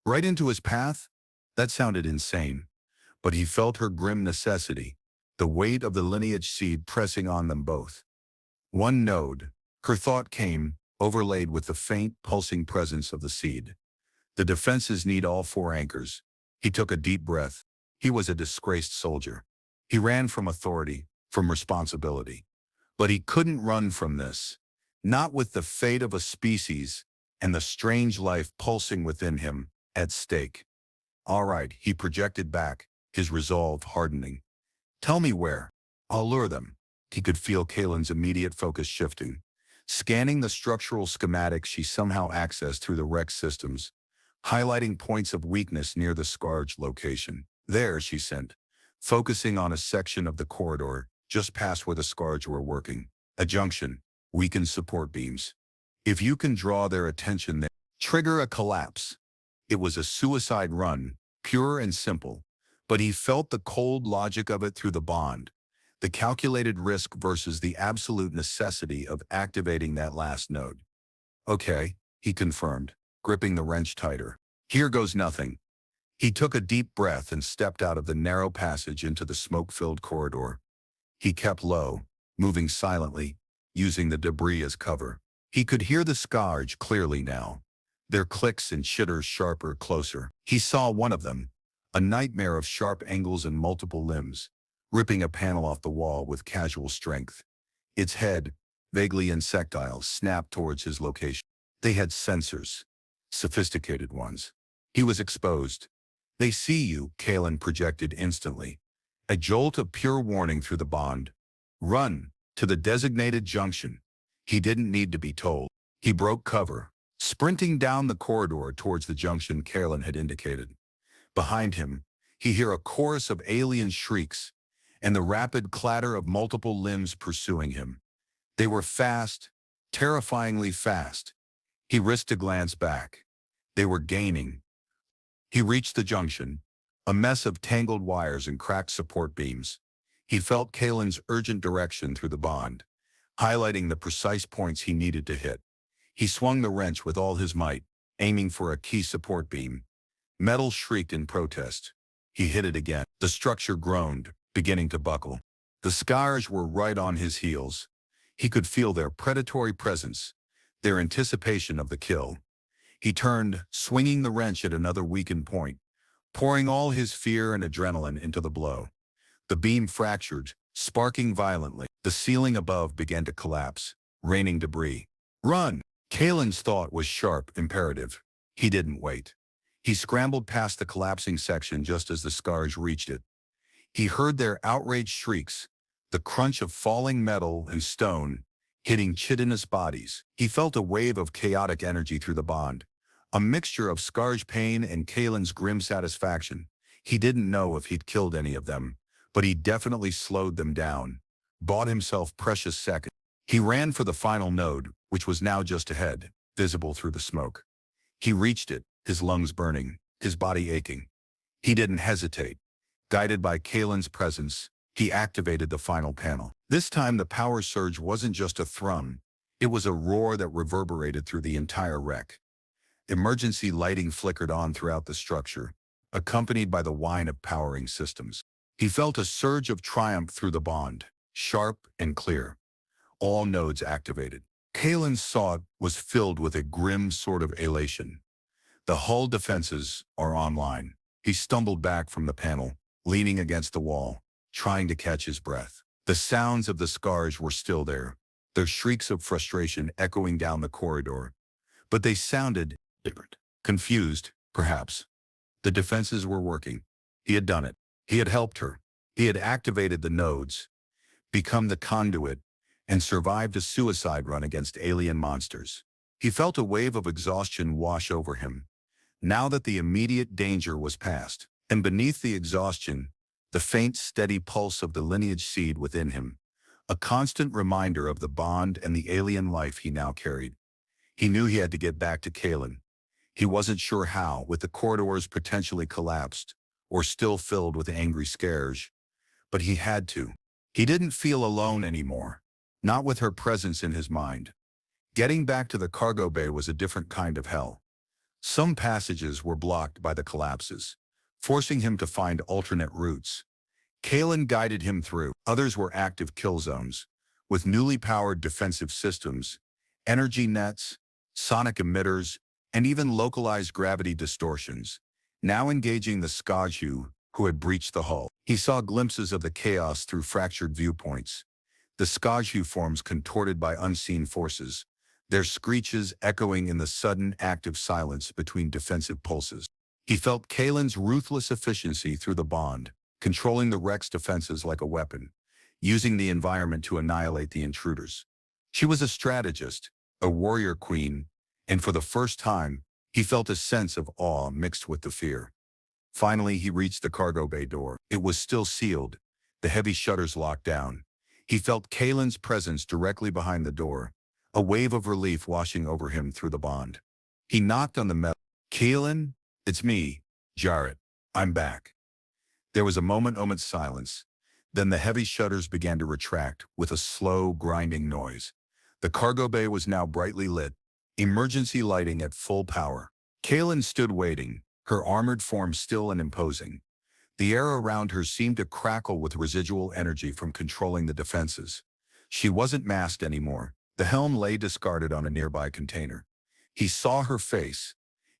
right into his path? That sounded insane, but he felt her grim necessity, the weight of the lineage seed pressing on them both. One node, her thought came, overlaid with the faint, pulsing presence of the seed. The defenses need all four anchors. He took a deep breath. He was a disgraced soldier. He ran from authority, from responsibility. But he couldn't run from this. Not with the fate of a species and the strange life pulsing within him at stake. All right, he projected back, his resolve hardening. Tell me where. I'll lure them. He could feel Kalen's immediate focus shifting, scanning the structural schematics she somehow accessed through the wreck systems, highlighting points of weakness near the scourge location. There, she sent, focusing on a section of the corridor just past where the scourge were working. A junction, weakened support beams. If you can draw their attention there, trigger a collapse. It was a suicide run, pure and simple, but he felt the cold logic of it through the bond, the calculated risk versus the absolute necessity of activating that last node. Okay, he confirmed, gripping the wrench tighter. Here goes nothing. He took a deep breath and stepped out of the narrow passage into the smoke-filled corridor. He kept low, moving silently, using the debris as cover. He could hear the scourge clearly now, their clicks and chitters sharper, closer. He saw one of them, a nightmare of sharp angles and multiple limbs, ripping a panel off the wall with casual strength. Its head, vaguely insectile, snapped towards his location. They had sensors, sophisticated ones. He was exposed. They see you, Kalen projected instantly. A jolt of pure warning through the bond. Run, to the designated junction. He didn't need to be told. He broke cover, sprinting down the corridor towards the junction Kalen had indicated. Behind him, he heard a chorus of alien shrieks and the rapid clatter of multiple limbs pursuing him. They were fast, terrifyingly fast. He risked a glance back. They were gaining. He reached the junction, a mess of tangled wires and cracked support beams. He felt Kalen's urgent direction through the bond, highlighting the precise points he needed to hit. He swung the wrench with all his might, aiming for a key support beam. Metal shrieked in protest. He hit it again. The structure groaned, beginning to buckle. The scars were right on his heels. He could feel their predatory presence, their anticipation of the kill. He turned, swinging the wrench at another weakened point, pouring all his fear and adrenaline into the blow. The beam fractured, sparking violently. The ceiling above began to collapse, raining debris. Run! Kalen's thought was sharp, imperative. He didn't wait. He scrambled past the collapsing section just as the scars reached it. He heard their outraged shrieks, the crunch of falling metal and stone, hitting chitinous bodies. He felt a wave of chaotic energy through the bond, a mixture of Scar's pain and Kalen's grim satisfaction. He didn't know if he'd killed any of them, but he definitely slowed them down, bought himself precious seconds. He ran for the final node, which was now just ahead, visible through the smoke. He reached it, his lungs burning, his body aching. He didn't hesitate. Guided by Kalen's presence, he activated the final panel. This time the power surge wasn't just a thrum, it was a roar that reverberated through the entire wreck. Emergency lighting flickered on throughout the structure, accompanied by the whine of powering systems. He felt a surge of triumph through the bond, sharp and clear. All nodes activated. Kalen's thought was filled with a grim sort of elation. The hull defenses are online. He stumbled back from the panel, leaning against the wall, trying to catch his breath. The sounds of the scars were still there, their shrieks of frustration echoing down the corridor. But they sounded different. Confused, perhaps. The defenses were working. He had done it. He had helped her. He had activated the nodes, become the conduit, and survived a suicide run against alien monsters. He felt a wave of exhaustion wash over him, now that the immediate danger was past. And beneath the exhaustion, the faint, steady pulse of the lineage seed within him, a constant reminder of the bond and the alien life he now carried. He knew he had to get back to Kalen. He wasn't sure how, with the corridors potentially collapsed, or still filled with angry scares, but he had to. He didn't feel alone anymore, not with her presence in his mind. Getting back to the cargo bay was a different kind of hell. Some passages were blocked by the collapses, forcing him to find alternate routes. Kalen guided him through. Others were active kill zones, with newly powered defensive systems, energy nets, sonic emitters, and even localized gravity distortions, now engaging the Skaju who had breached the hull. He saw glimpses of the chaos through fractured viewpoints, the Skaju forms contorted by unseen forces, their screeches echoing in the sudden active silence between defensive pulses. He felt Kalen's ruthless efficiency through the bond, controlling the wreck's defenses like a weapon, using the environment to annihilate the intruders. She was a strategist, a warrior queen, and for the first time, he felt a sense of awe mixed with the fear. Finally, he reached the cargo bay door. It was still sealed, the heavy shutters locked down. He felt Kalen's presence directly behind the door, a wave of relief washing over him through the bond. He knocked on the metal. Kalen? It's me, Jarrett. I'm back. There was a moment's silence. Then the heavy shutters began to retract with a slow, grinding noise. The cargo bay was now brightly lit, emergency lighting at full power. Kalen stood waiting, her armored form still and imposing. The air around her seemed to crackle with residual energy from controlling the defenses. She wasn't masked anymore. The helm lay discarded on a nearby container. He saw her face.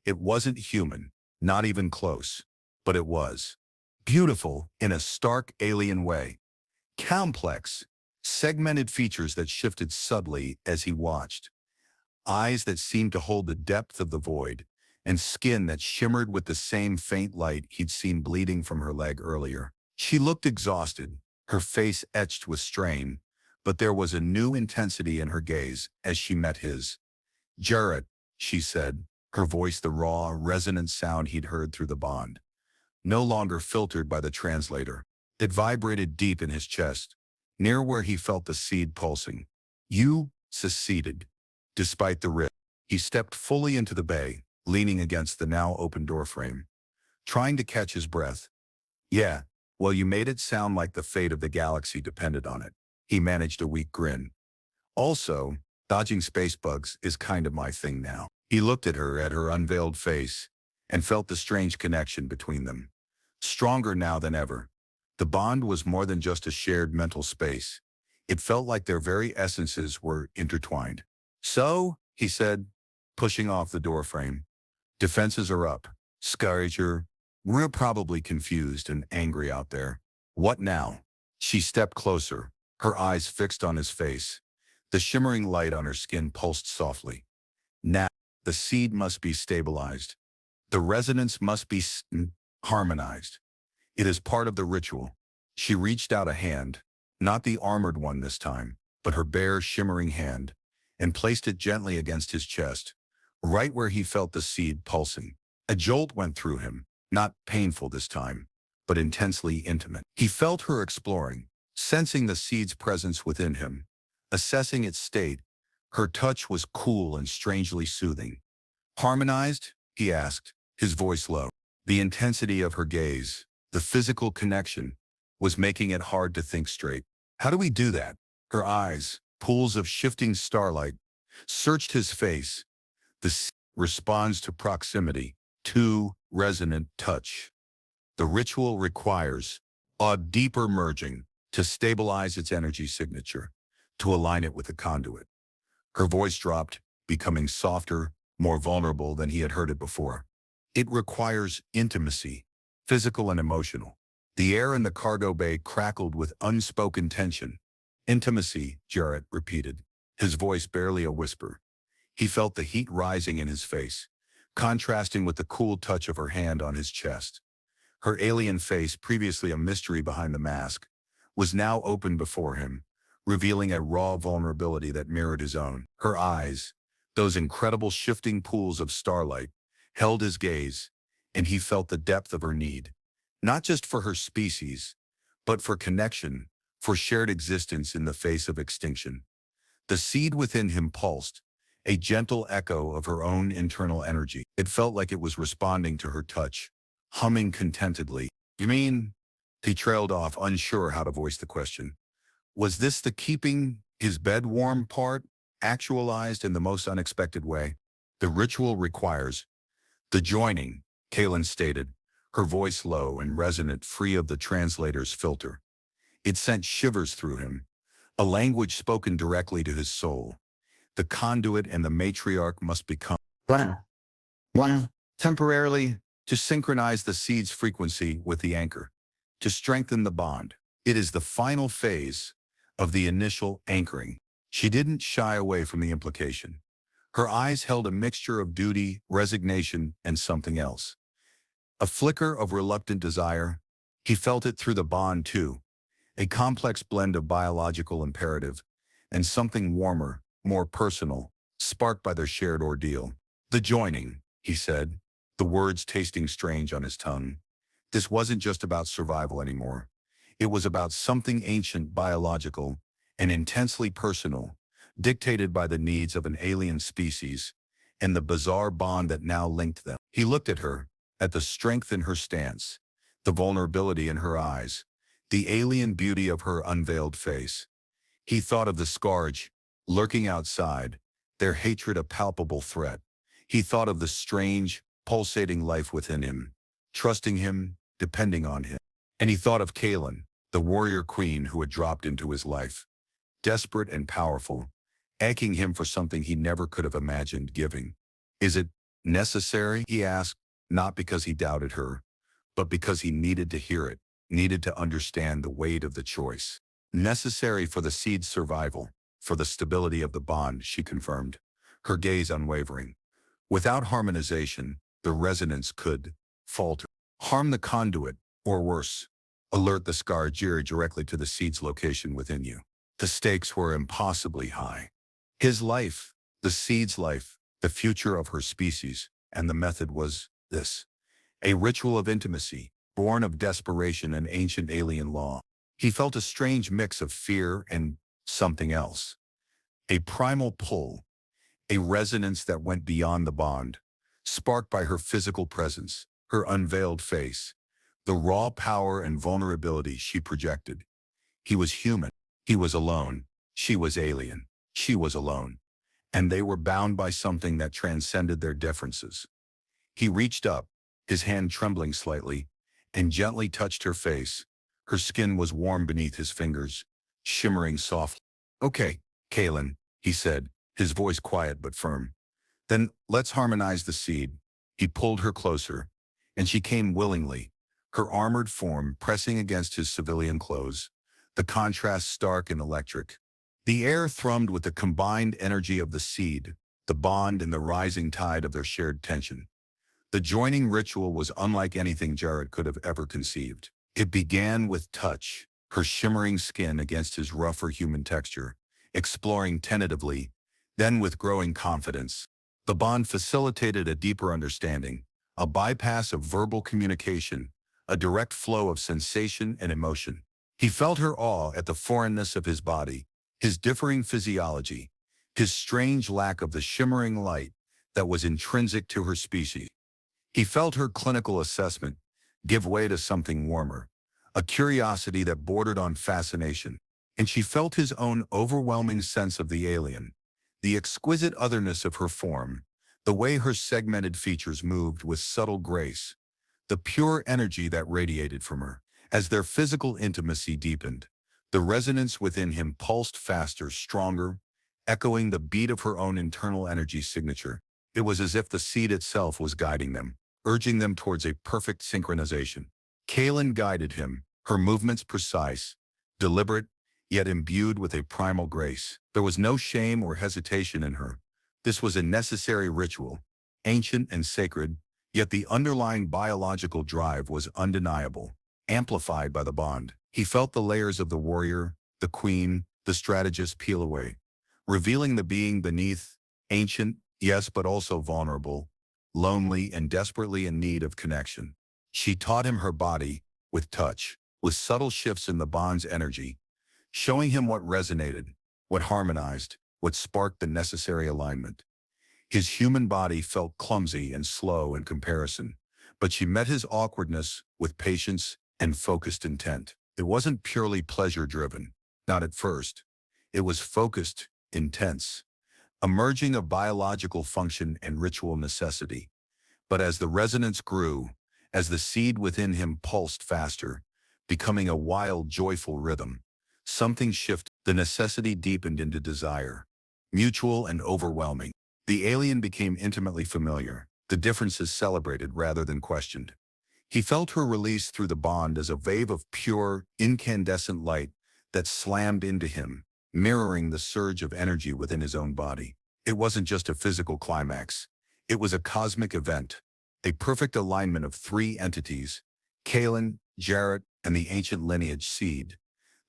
It wasn't human, not even close, but it was. Beautiful in a stark alien way. Complex, segmented features that shifted subtly as he watched. Eyes that seemed to hold the depth of the void, and skin that shimmered with the same faint light he'd seen bleeding from her leg earlier. She looked exhausted, her face etched with strain, but there was a new intensity in her gaze as she met his. "Jarrett," she said, her voice the raw, resonant sound he'd heard through the bond. No longer filtered by the translator. It vibrated deep in his chest, near where he felt the seed pulsing. "You succeeded." Despite the risk, he stepped fully into the bay, leaning against the now open doorframe, trying to catch his breath. "Yeah, well, you made it sound like the fate of the galaxy depended on it." He managed a weak grin. "Also, dodging space bugs is kind of my thing now." He looked at her unveiled face, and felt the strange connection between them. Stronger now than ever. The bond was more than just a shared mental space. It felt like their very essences were intertwined. "So," he said, pushing off the doorframe, "defenses are up. Scavenger, we're probably confused and angry out there. What now?" She stepped closer, her eyes fixed on his face. The shimmering light on her skin pulsed softly. "Now, the seed must be stabilized. The resonance must be harmonized. It is part of the ritual." She reached out a hand, not the armored one this time, but her bare, shimmering hand, and placed it gently against his chest, right where he felt the seed pulsing. A jolt went through him, not painful this time, but intensely intimate. He felt her exploring, sensing the seed's presence within him, assessing its state. Her touch was cool and strangely soothing. "Harmonized?" he asked, his voice low. The intensity of her gaze, the physical connection, was making it hard to think straight. "How do we do that?" Her eyes, pools of shifting starlight, searched his face. The seed responds to proximity, to resonant touch. The ritual requires a deeper merging to stabilize its energy signature, to align it with the conduit. Her voice dropped, becoming softer, more vulnerable than he had heard it before. "It requires intimacy, physical and emotional." The air in the cargo bay crackled with unspoken tension. "Intimacy," Jarrett repeated, his voice barely a whisper. He felt the heat rising in his face, contrasting with the cool touch of her hand on his chest. Her alien face, previously a mystery behind the mask, was now open before him, revealing a raw vulnerability that mirrored his own. Her eyes, those incredible shifting pools of starlight, held his gaze, and he felt the depth of her need, not just for her species, but for connection, for shared existence in the face of extinction. The seed within him pulsed, a gentle echo of her own internal energy. It felt like it was responding to her touch, humming contentedly. "You mean?" He trailed off, unsure how to voice the question. Was this the keeping his bed warm part, actualized in the most unexpected way? "The ritual requires the joining," Kaylin stated, her voice low and resonant, free of the translator's filter. It sent shivers through him, a language spoken directly to his soul. The conduit and the matriarch must become one temporarily, to synchronize the seed's frequency with the anchor, to strengthen the bond. It is the final phase of the initial anchoring. She didn't shy away from the implication. Her eyes held a mixture of duty, resignation, and something else. A flicker of reluctant desire. He felt it through the bond too, a complex blend of biological imperative and something warmer, more personal, sparked by their shared ordeal. "The joining," he said, the words tasting strange on his tongue. This wasn't just about survival anymore. It was about something ancient, biological, and intensely personal, dictated by the needs of an alien species and the bizarre bond that now linked them. He looked at her, at the strength in her stance, the vulnerability in her eyes, the alien beauty of her unveiled face. He thought of the scourge, lurking outside, their hatred a palpable threat. He thought of the strange, pulsating life within him, trusting him, depending on him. And he thought of Kaylin, the warrior queen who had dropped into his life, desperate and powerful, aching him for something he never could have imagined giving. Is it necessary? He asked, not because he doubted her, but because he needed to hear it, needed to understand the weight of the choice. Necessary for the seed's survival, for the stability of the bond, she confirmed, her gaze unwavering. Without harmonization, the resonance could falter, harm the conduit, or worse, alert the scar directly to the seed's location within you. The stakes were impossibly high. His life, the seed's life, the future of her species, and the method was this. A ritual of intimacy, born of desperation and ancient alien law. He felt a strange mix of fear and something else. A primal pull, a resonance that went beyond the bond, sparked by her physical presence, her unveiled face, the raw power and vulnerability she projected. He was human. He was alone. She was alien. She was alone. And they were bound by something that transcended their differences. He reached up, his hand trembling slightly, and gently touched her face. Her skin was warm beneath his fingers, shimmering softly. "Okay, Kaylin," he said, his voice quiet but firm. "Then let's harmonize the seed." He pulled her closer, and she came willingly, her armored form pressing against his civilian clothes, the contrast stark and electric. The air thrummed with the combined energy of the seed, the bond and the rising tide of their shared tension. The joining ritual was unlike anything Jared could have ever conceived. It began with touch, her shimmering skin against his rougher human texture, exploring tentatively, then with growing confidence. The bond facilitated a deeper understanding, a bypass of verbal communication, a direct flow of sensation and emotion. He felt her awe at the foreignness of his body, his differing physiology, his strange lack of the shimmering light that was intrinsic to her species. He felt her clinical assessment give way to something warmer, a curiosity that bordered on fascination, and she felt his own overwhelming sense of the alien, the exquisite otherness of her form, the way her segmented features moved with subtle grace, the pure energy that radiated from her. As their physical intimacy deepened, the resonance within him pulsed faster, stronger, echoing the beat of her own internal energy signature. It was as if the seed itself was guiding them, urging them towards a perfect synchronization. Kaylin guided him, her movements precise, deliberate, yet imbued with a primal grace. There was no shame or hesitation in her. This was a necessary ritual, ancient and sacred, yet the underlying biological drive was undeniable, amplified by the bond. He felt the layers of the warrior, the queen, the strategist peel away, revealing the being beneath, ancient, yes, but also vulnerable, lonely and desperately in need of connection. She taught him her body, with touch, with subtle shifts in the bond's energy, showing him what resonated, what harmonized, what sparked the necessary alignment. His human body felt clumsy and slow in comparison, but she met his awkwardness with patience and focused intent. It wasn't purely pleasure-driven, not at first. It was focused, intense, a merging of biological function and ritual necessity. But as the resonance grew, as the seed within him pulsed faster, becoming a wild, joyful rhythm, something shifted. The necessity deepened into desire, mutual and overwhelming. The alien became intimately familiar, the differences celebrated rather than questioned. He felt her release through the bond as a wave of pure, incandescent light that slammed into him, mirroring the surge of energy within his own body. It wasn't just a physical climax. It was a cosmic event, a perfect alignment of three entities, Kaylin, Jarrett, and the ancient lineage seed,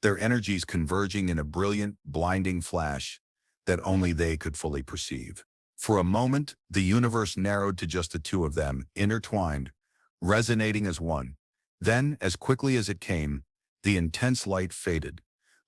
their energies converging in a brilliant, blinding flash that only they could fully perceive. For a moment, the universe narrowed to just the two of them, intertwined, resonating as one. Then, as quickly as it came, the intense light faded.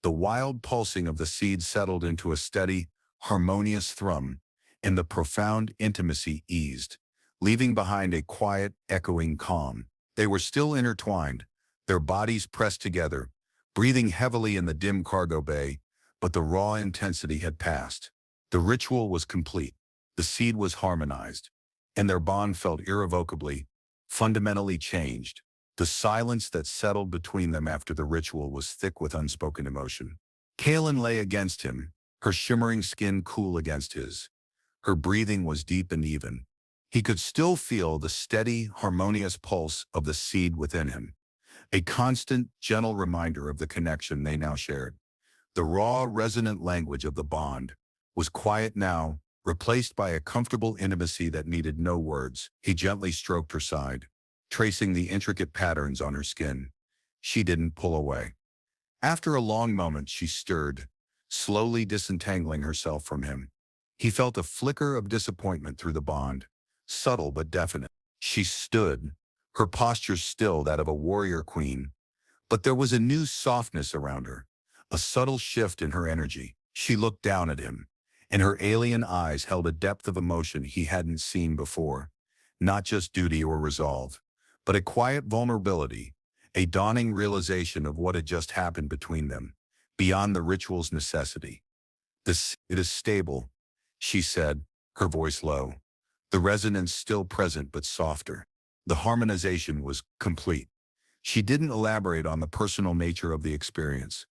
The wild pulsing of the seed settled into a steady, harmonious thrum, and the profound intimacy eased, leaving behind a quiet, echoing calm. They were still intertwined, their bodies pressed together, breathing heavily in the dim cargo bay, but the raw intensity had passed. The ritual was complete. The seed was harmonized, and their bond felt irrevocably, fundamentally changed. The silence that settled between them after the ritual was thick with unspoken emotion. Kaylin lay against him, her shimmering skin cool against his. Her breathing was deep and even. He could still feel the steady, harmonious pulse of the seed within him, a constant, gentle reminder of the connection they now shared. The raw, resonant language of the bond was quiet now, replaced by a comfortable intimacy that needed no words. He gently stroked her side, tracing the intricate patterns on her skin. She didn't pull away. After a long moment, she stirred, slowly disentangling herself from him. He felt a flicker of disappointment through the bond, subtle but definite. She stood, her posture still that of a warrior queen, but there was a new softness around her, a subtle shift in her energy. She looked down at him, and her alien eyes held a depth of emotion he hadn't seen before. Not just duty or resolve, but a quiet vulnerability, a dawning realization of what had just happened between them, beyond the ritual's necessity. It is stable, she said, her voice low, the resonance still present but softer. The harmonization was complete. She didn't elaborate on the personal nature of the experience.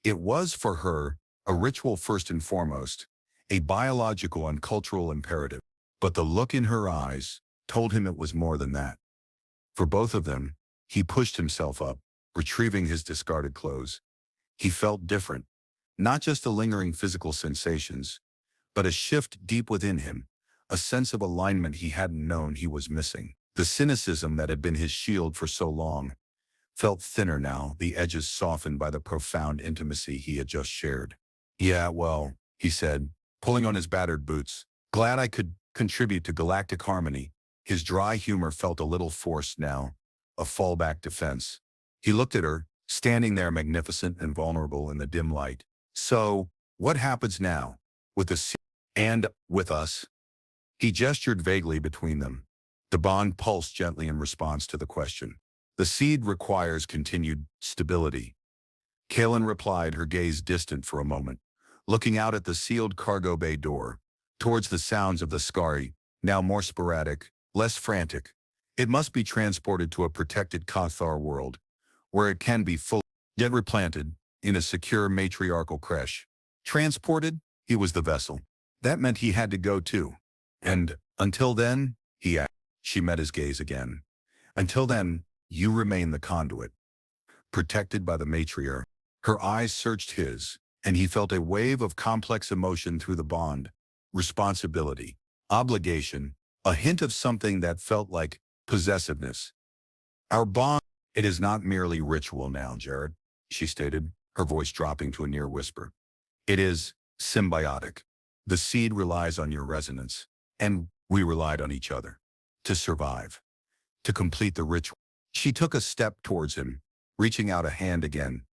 It was, for her, a ritual first and foremost, a biological and cultural imperative. But the look in her eyes told him it was more than that. For both of them, he pushed himself up, retrieving his discarded clothes. He felt different, not just the lingering physical sensations, but a shift deep within him, a sense of alignment he hadn't known he was missing. The cynicism that had been his shield for so long felt thinner now, the edges softened by the profound intimacy he had just shared. "Yeah, well," he said, pulling on his battered boots. "Glad I could contribute to galactic harmony." His dry humor felt a little forced now, a fallback defense. He looked at her, standing there magnificent and vulnerable in the dim light. "So, what happens now? With the sea and with us?" He gestured vaguely between them. The bond pulsed gently in response to the question. "The seed requires continued stability." Kaelin replied, her gaze distant for a moment, looking out at the sealed cargo bay door, towards the sounds of the Skari, now more sporadic, less frantic. "It must be transported to a protected Cathar world, where it can be fully yet replanted in a secure matriarchal creche." Transported? He was the vessel. That meant he had to go too. "And until then," he asked. She met his gaze again. "Until then, you remain the conduit, protected by the matriarch." Her eyes searched his, and he felt a wave of complex emotion through the bond. Responsibility, obligation, a hint of something that felt like possessiveness. "Our bond, it is not merely ritual now, Jared," she stated, her voice dropping to a near whisper. "It is symbiotic. The seed relies on your resonance, and we relied on each other to survive, to complete the ritual." She took a step towards him, reaching out a hand again,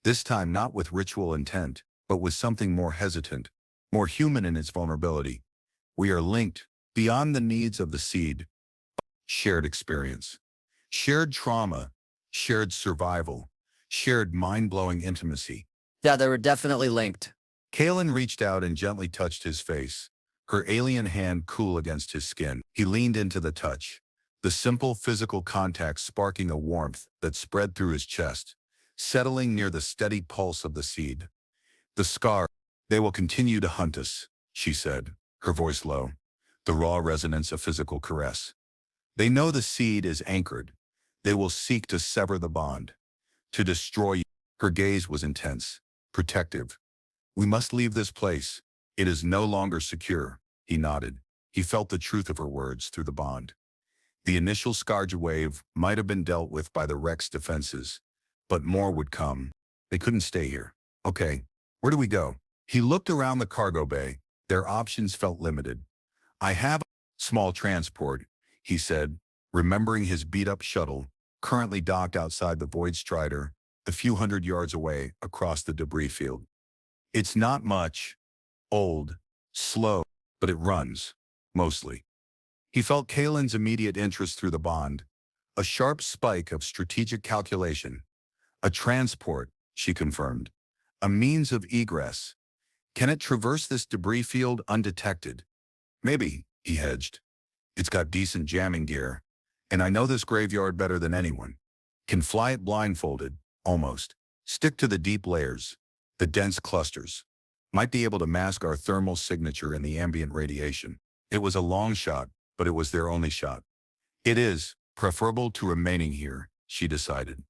this time not with ritual intent, but with something more hesitant, more human in its vulnerability. "We are linked, beyond the needs of the seed. Shared experience, shared trauma, shared survival, shared mind-blowing intimacy." Yeah, they were definitely linked. Kaelin reached out and gently touched his face, her alien hand cool against his skin. He leaned into the touch, the simple physical contact sparking a warmth that spread through his chest, settling near the steady pulse of the seed. "The scar, they will continue to hunt us," she said, her voice low, the raw resonance of physical caress. "They know the seed is anchored. They will seek to sever the bond, to destroy you." Her gaze was intense, protective. "We must leave this place. It is no longer secure." He nodded. He felt the truth of her words through the bond. The initial scourge wave might have been dealt with by the wreck's defenses, but more would come. They couldn't stay here. "Okay, where do we go?" He looked around the cargo bay. Their options felt limited. "I have a small transport," he said, remembering his beat-up shuttle, currently docked outside the Void Strider, a few hundred yards away across the debris field. "It's not much. Old, slow, but it runs, mostly." He felt Kaelin's immediate interest through the bond, a sharp spike of strategic calculation. "A transport," she confirmed. "A means of egress. Can it traverse this debris field undetected?" "Maybe," he hedged. "It's got decent jamming gear, and I know this graveyard better than anyone. Can fly it blindfolded, almost. Stick to the deep layers, the dense clusters. Might be able to mask our thermal signature in the ambient radiation. It was a long shot, but it was their only shot. It is preferable to remaining here, she decided.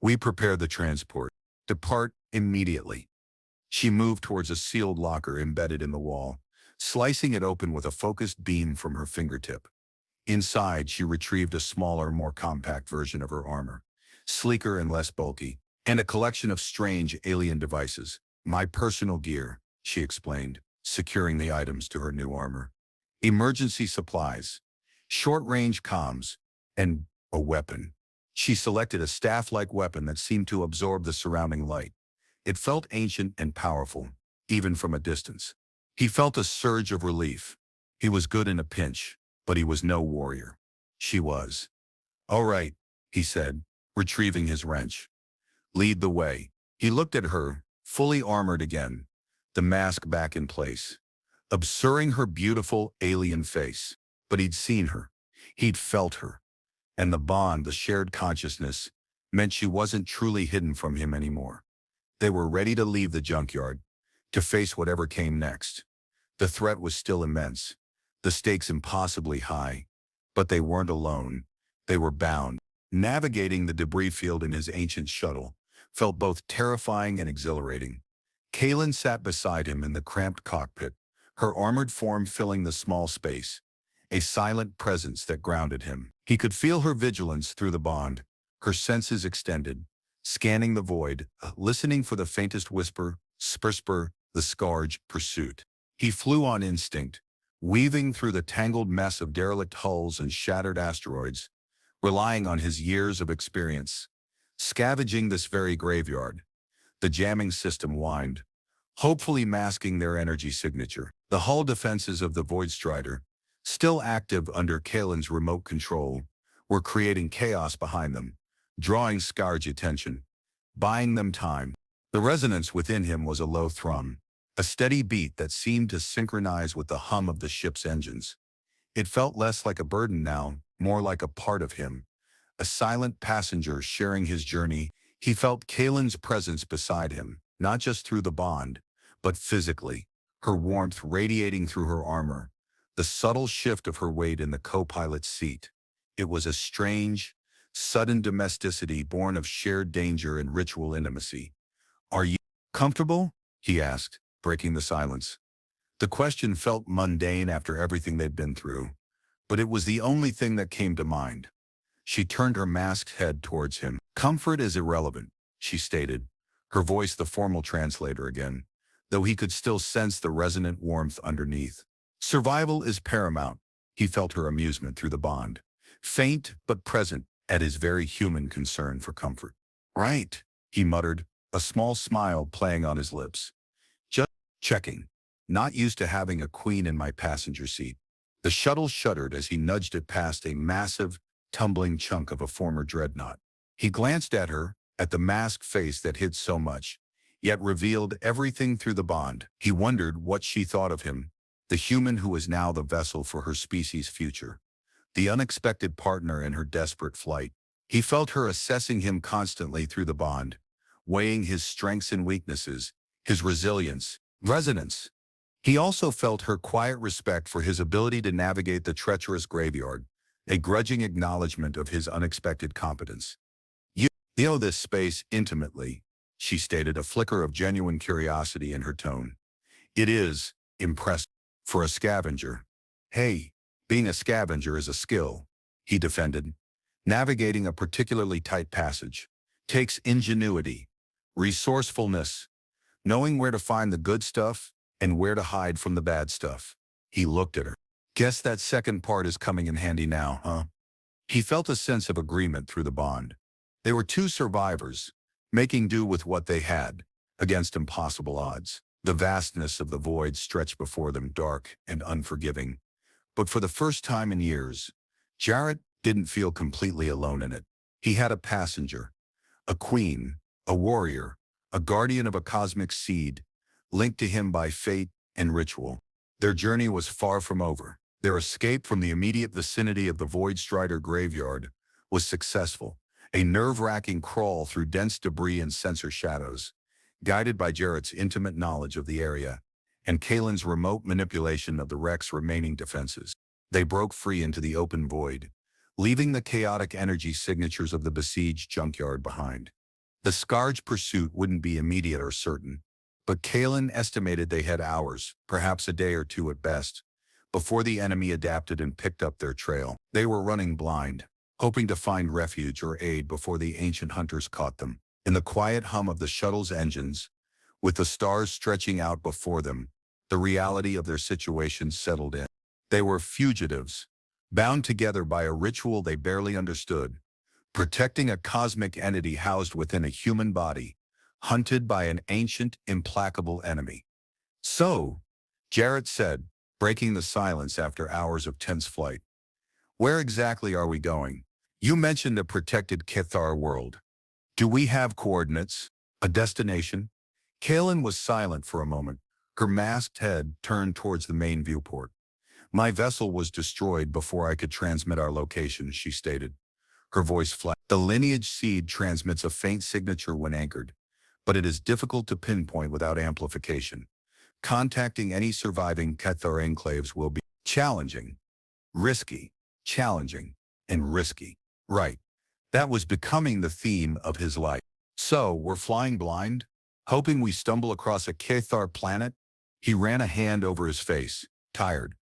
We prepare the transport. Depart immediately. She moved towards a sealed locker embedded in the wall, slicing it open with a focused beam from her fingertip. Inside, she retrieved a smaller, more compact version of her armor, sleeker and less bulky, and a collection of strange alien devices. My personal gear, she explained, securing the items to her new armor. Emergency supplies, short-range comms, and a weapon. She selected a staff-like weapon that seemed to absorb the surrounding light. It felt ancient and powerful, even from a distance. He felt a surge of relief. He was good in a pinch, but he was no warrior. She was. All right, he said, retrieving his wrench. Lead the way. He looked at her, fully armored again, the mask back in place, obscuring her beautiful alien face. But he'd seen her. He'd felt her. And the bond, the shared consciousness, meant she wasn't truly hidden from him anymore. They were ready to leave the junkyard, to face whatever came next. The threat was still immense, the stakes impossibly high, but they weren't alone. They were bound. Navigating the debris field in his ancient shuttle felt both terrifying and exhilarating. Kaylin sat beside him in the cramped cockpit, her armored form filling the small space, a silent presence that grounded him. He could feel her vigilance through the bond, her senses extended, scanning the void, listening for the faintest whisper, spur, the scourge pursuit. He flew on instinct, weaving through the tangled mess of derelict hulls and shattered asteroids, relying on his years of experience. Scavenging this very graveyard, the jamming system whined, hopefully masking their energy signature. The hull defenses of the Void Strider, still active under Kaylin's remote control, were creating chaos behind them, drawing Scourge attention, buying them time. The resonance within him was a low thrum, a steady beat that seemed to synchronize with the hum of the ship's engines. It felt less like a burden now, more like a part of him, a silent passenger sharing his journey. He felt Kaylin's presence beside him, not just through the bond, but physically, her warmth radiating through her armor, the subtle shift of her weight in the co-pilot's seat. It was a strange, sudden domesticity born of shared danger and ritual intimacy. Are you comfortable? He asked, breaking the silence. The question felt mundane after everything they'd been through, but it was the only thing that came to mind. She turned her masked head towards him. Comfort is irrelevant, she stated, her voice the formal translator again, though he could still sense the resonant warmth underneath. Survival is paramount. He felt her amusement through the bond, faint but present at his very human concern for comfort. Right, he muttered, a small smile playing on his lips. Just checking. Not used to having a queen in my passenger seat. The shuttle shuddered as he nudged it past a massive, tumbling chunk of a former dreadnought. He glanced at her, at the masked face that hid so much, yet revealed everything through the bond. He wondered what she thought of him, the human who was now the vessel for her species' future, the unexpected partner in her desperate flight. He felt her assessing him constantly through the bond, weighing his strengths and weaknesses, his resilience, resonance. He also felt her quiet respect for his ability to navigate the treacherous graveyard, a grudging acknowledgement of his unexpected competence. You know this space intimately, she stated, a flicker of genuine curiosity in her tone. It is impressive for a scavenger. Hey, being a scavenger is a skill, he defended. Navigating a particularly tight passage takes ingenuity, resourcefulness, knowing where to find the good stuff and where to hide from the bad stuff. He looked at her. Guess that second part is coming in handy now, huh? He felt a sense of agreement through the bond. They were two survivors, making do with what they had, against impossible odds. The vastness of the void stretched before them, dark and unforgiving. But for the first time in years, Jarrett didn't feel completely alone in it. He had a passenger, a queen, a warrior, a guardian of a cosmic seed, linked to him by fate and ritual. Their journey was far from over. Their escape from the immediate vicinity of the Void Strider graveyard was successful, a nerve-wracking crawl through dense debris and sensor shadows, Guided by Jarrett's intimate knowledge of the area and Kalen's remote manipulation of the wreck's remaining defenses, they broke free into the open void, leaving the chaotic energy signatures of the besieged junkyard behind. The Scourge pursuit wouldn't be immediate or certain, but Kalen estimated they had hours, perhaps a day or two at best, before the enemy adapted and picked up their trail. They were running blind, hoping to find refuge or aid before the ancient hunters caught them. In the quiet hum of the shuttle's engines, with the stars stretching out before them, the reality of their situation settled in. They were fugitives, bound together by a ritual they barely understood, protecting a cosmic entity housed within a human body, hunted by an ancient, implacable enemy. "So," Jarrett said, breaking the silence after hours of tense flight, "where exactly are we going? You mentioned a protected Cathar world. Do we have coordinates? A destination?" Kalen was silent for a moment, her masked head turned towards the main viewport. "My vessel was destroyed before I could transmit our location," she stated, her voice flat. "The lineage seed transmits a faint signature when anchored, but it is difficult to pinpoint without amplification. Contacting any surviving Cathar enclaves will be challenging, risky, challenging, and risky." Right. That was becoming the theme of his life. "So, we're flying blind, hoping we stumble across a Cathar planet?" He ran a hand over his face, tired.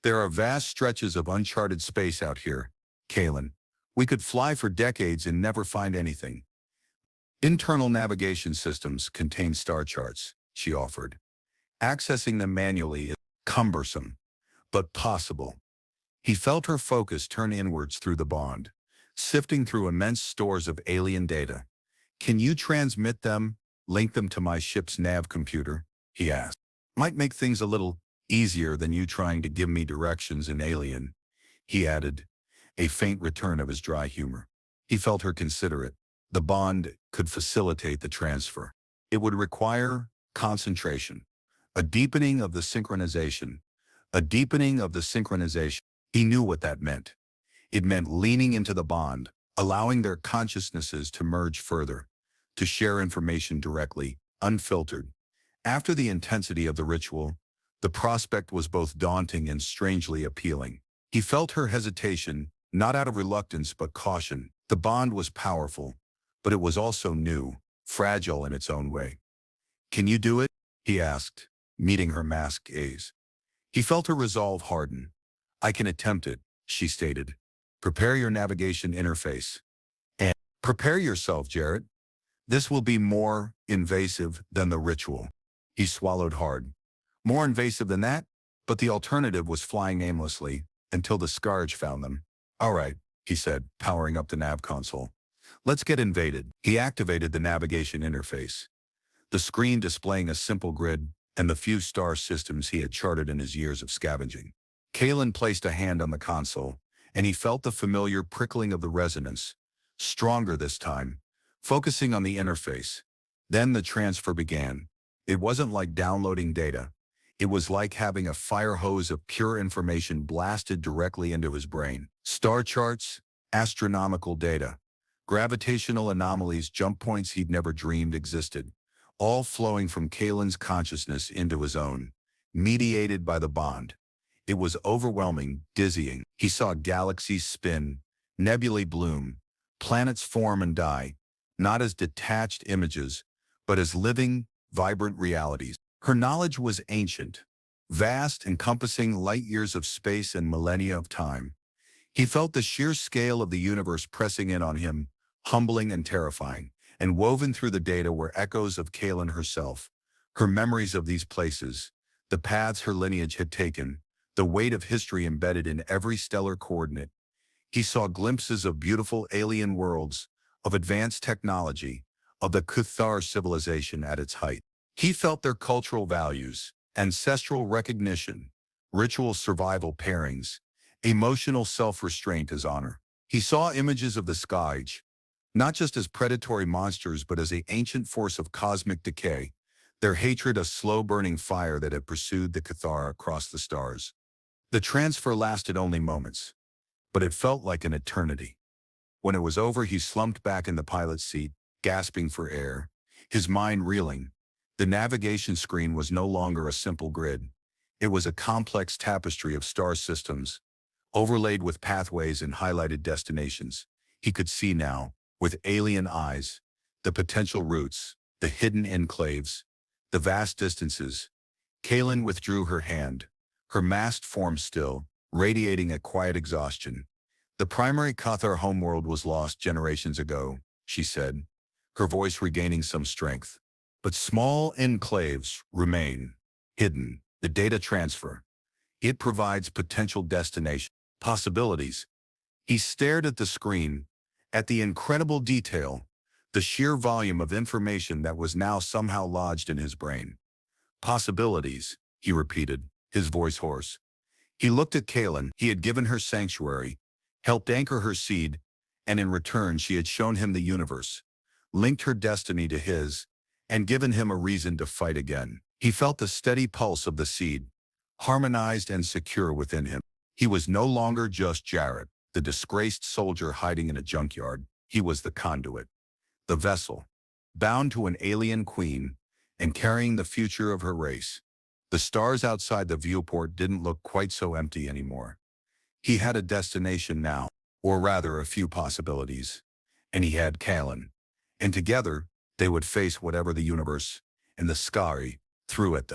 "There are vast stretches of uncharted space out here, Kalen. We could fly for decades and never find anything." "Internal navigation systems contain star charts," she offered. "Accessing them manually is cumbersome, but possible." He felt her focus turn inwards through the bond, sifting through immense stores of alien data. "Can you transmit them, link them to my ship's nav computer?" he asked. "Might make things a little easier than you trying to give me directions in alien," he added, a faint return of his dry humor. He felt her considerate. The bond could facilitate the transfer. It would require concentration, a deepening of the synchronization, a deepening of the synchronization. He knew what that meant. It meant leaning into the bond, allowing their consciousnesses to merge further, to share information directly, unfiltered. After the intensity of the ritual, the prospect was both daunting and strangely appealing. He felt her hesitation, not out of reluctance but caution. The bond was powerful, but it was also new, fragile in its own way. "Can you do it?" he asked, meeting her masked gaze. He felt her resolve harden. "I can attempt it," she stated. "Prepare your navigation interface. And prepare yourself, Jarrett. This will be more invasive than the ritual." He swallowed hard. More invasive than that? But the alternative was flying aimlessly until the Scourge found them. "All right," he said, powering up the nav console. "Let's get invaded." He activated the navigation interface, the screen displaying a simple grid and the few star systems he had charted in his years of scavenging. Kalen placed a hand on the console, and he felt the familiar prickling of the resonance, stronger this time, focusing on the interface. Then the transfer began. It wasn't like downloading data. It was like having a fire hose of pure information blasted directly into his brain. Star charts, astronomical data, gravitational anomalies, jump points he'd never dreamed existed, all flowing from Kalen's consciousness into his own, mediated by the bond. It was overwhelming, dizzying. He saw galaxies spin, nebulae bloom, planets form and die, not as detached images, but as living, vibrant realities. Her knowledge was ancient, vast, encompassing light years of space and millennia of time. He felt the sheer scale of the universe pressing in on him, humbling and terrifying, and woven through the data were echoes of Kalen herself, her memories of these places, the paths her lineage had taken, the weight of history embedded in every stellar coordinate. He saw glimpses of beautiful alien worlds, of advanced technology, of the Cathar civilization at its height. He felt their cultural values, ancestral recognition, ritual survival pairings, emotional self-restraint as honor. He saw images of the Scourge, not just as predatory monsters but as an ancient force of cosmic decay, their hatred a slow-burning fire that had pursued the Cathar across the stars. The transfer lasted only moments, but it felt like an eternity. When it was over, he slumped back in the pilot's seat, gasping for air, his mind reeling, The navigation screen was no longer a simple grid. It was a complex tapestry of star systems, overlaid with pathways and highlighted destinations. He could see now, with alien eyes, the potential routes, the hidden enclaves, the vast distances. Kaylin withdrew her hand, her masked form still, radiating a quiet exhaustion. The primary Cathar homeworld was lost generations ago, she said, her voice regaining some strength. But small enclaves remain, hidden. The data transfer. It provides potential destination possibilities. He stared at the screen, at the incredible detail, the sheer volume of information that was now somehow lodged in his brain. Possibilities, he repeated, his voice hoarse. He looked at Kaylin. He had given her sanctuary, helped anchor her seed, and in return she had shown him the universe, linked her destiny to his, and given him a reason to fight again. He felt the steady pulse of the seed, harmonized and secure within him. He was no longer just Jarrett, the disgraced soldier hiding in a junkyard. He was the conduit, the vessel, bound to an alien queen and carrying the future of her race. The stars outside the viewport didn't look quite so empty anymore. He had a destination now, or rather a few possibilities, and he had Kaylin. And together, they would face whatever the universe and the sky threw at them.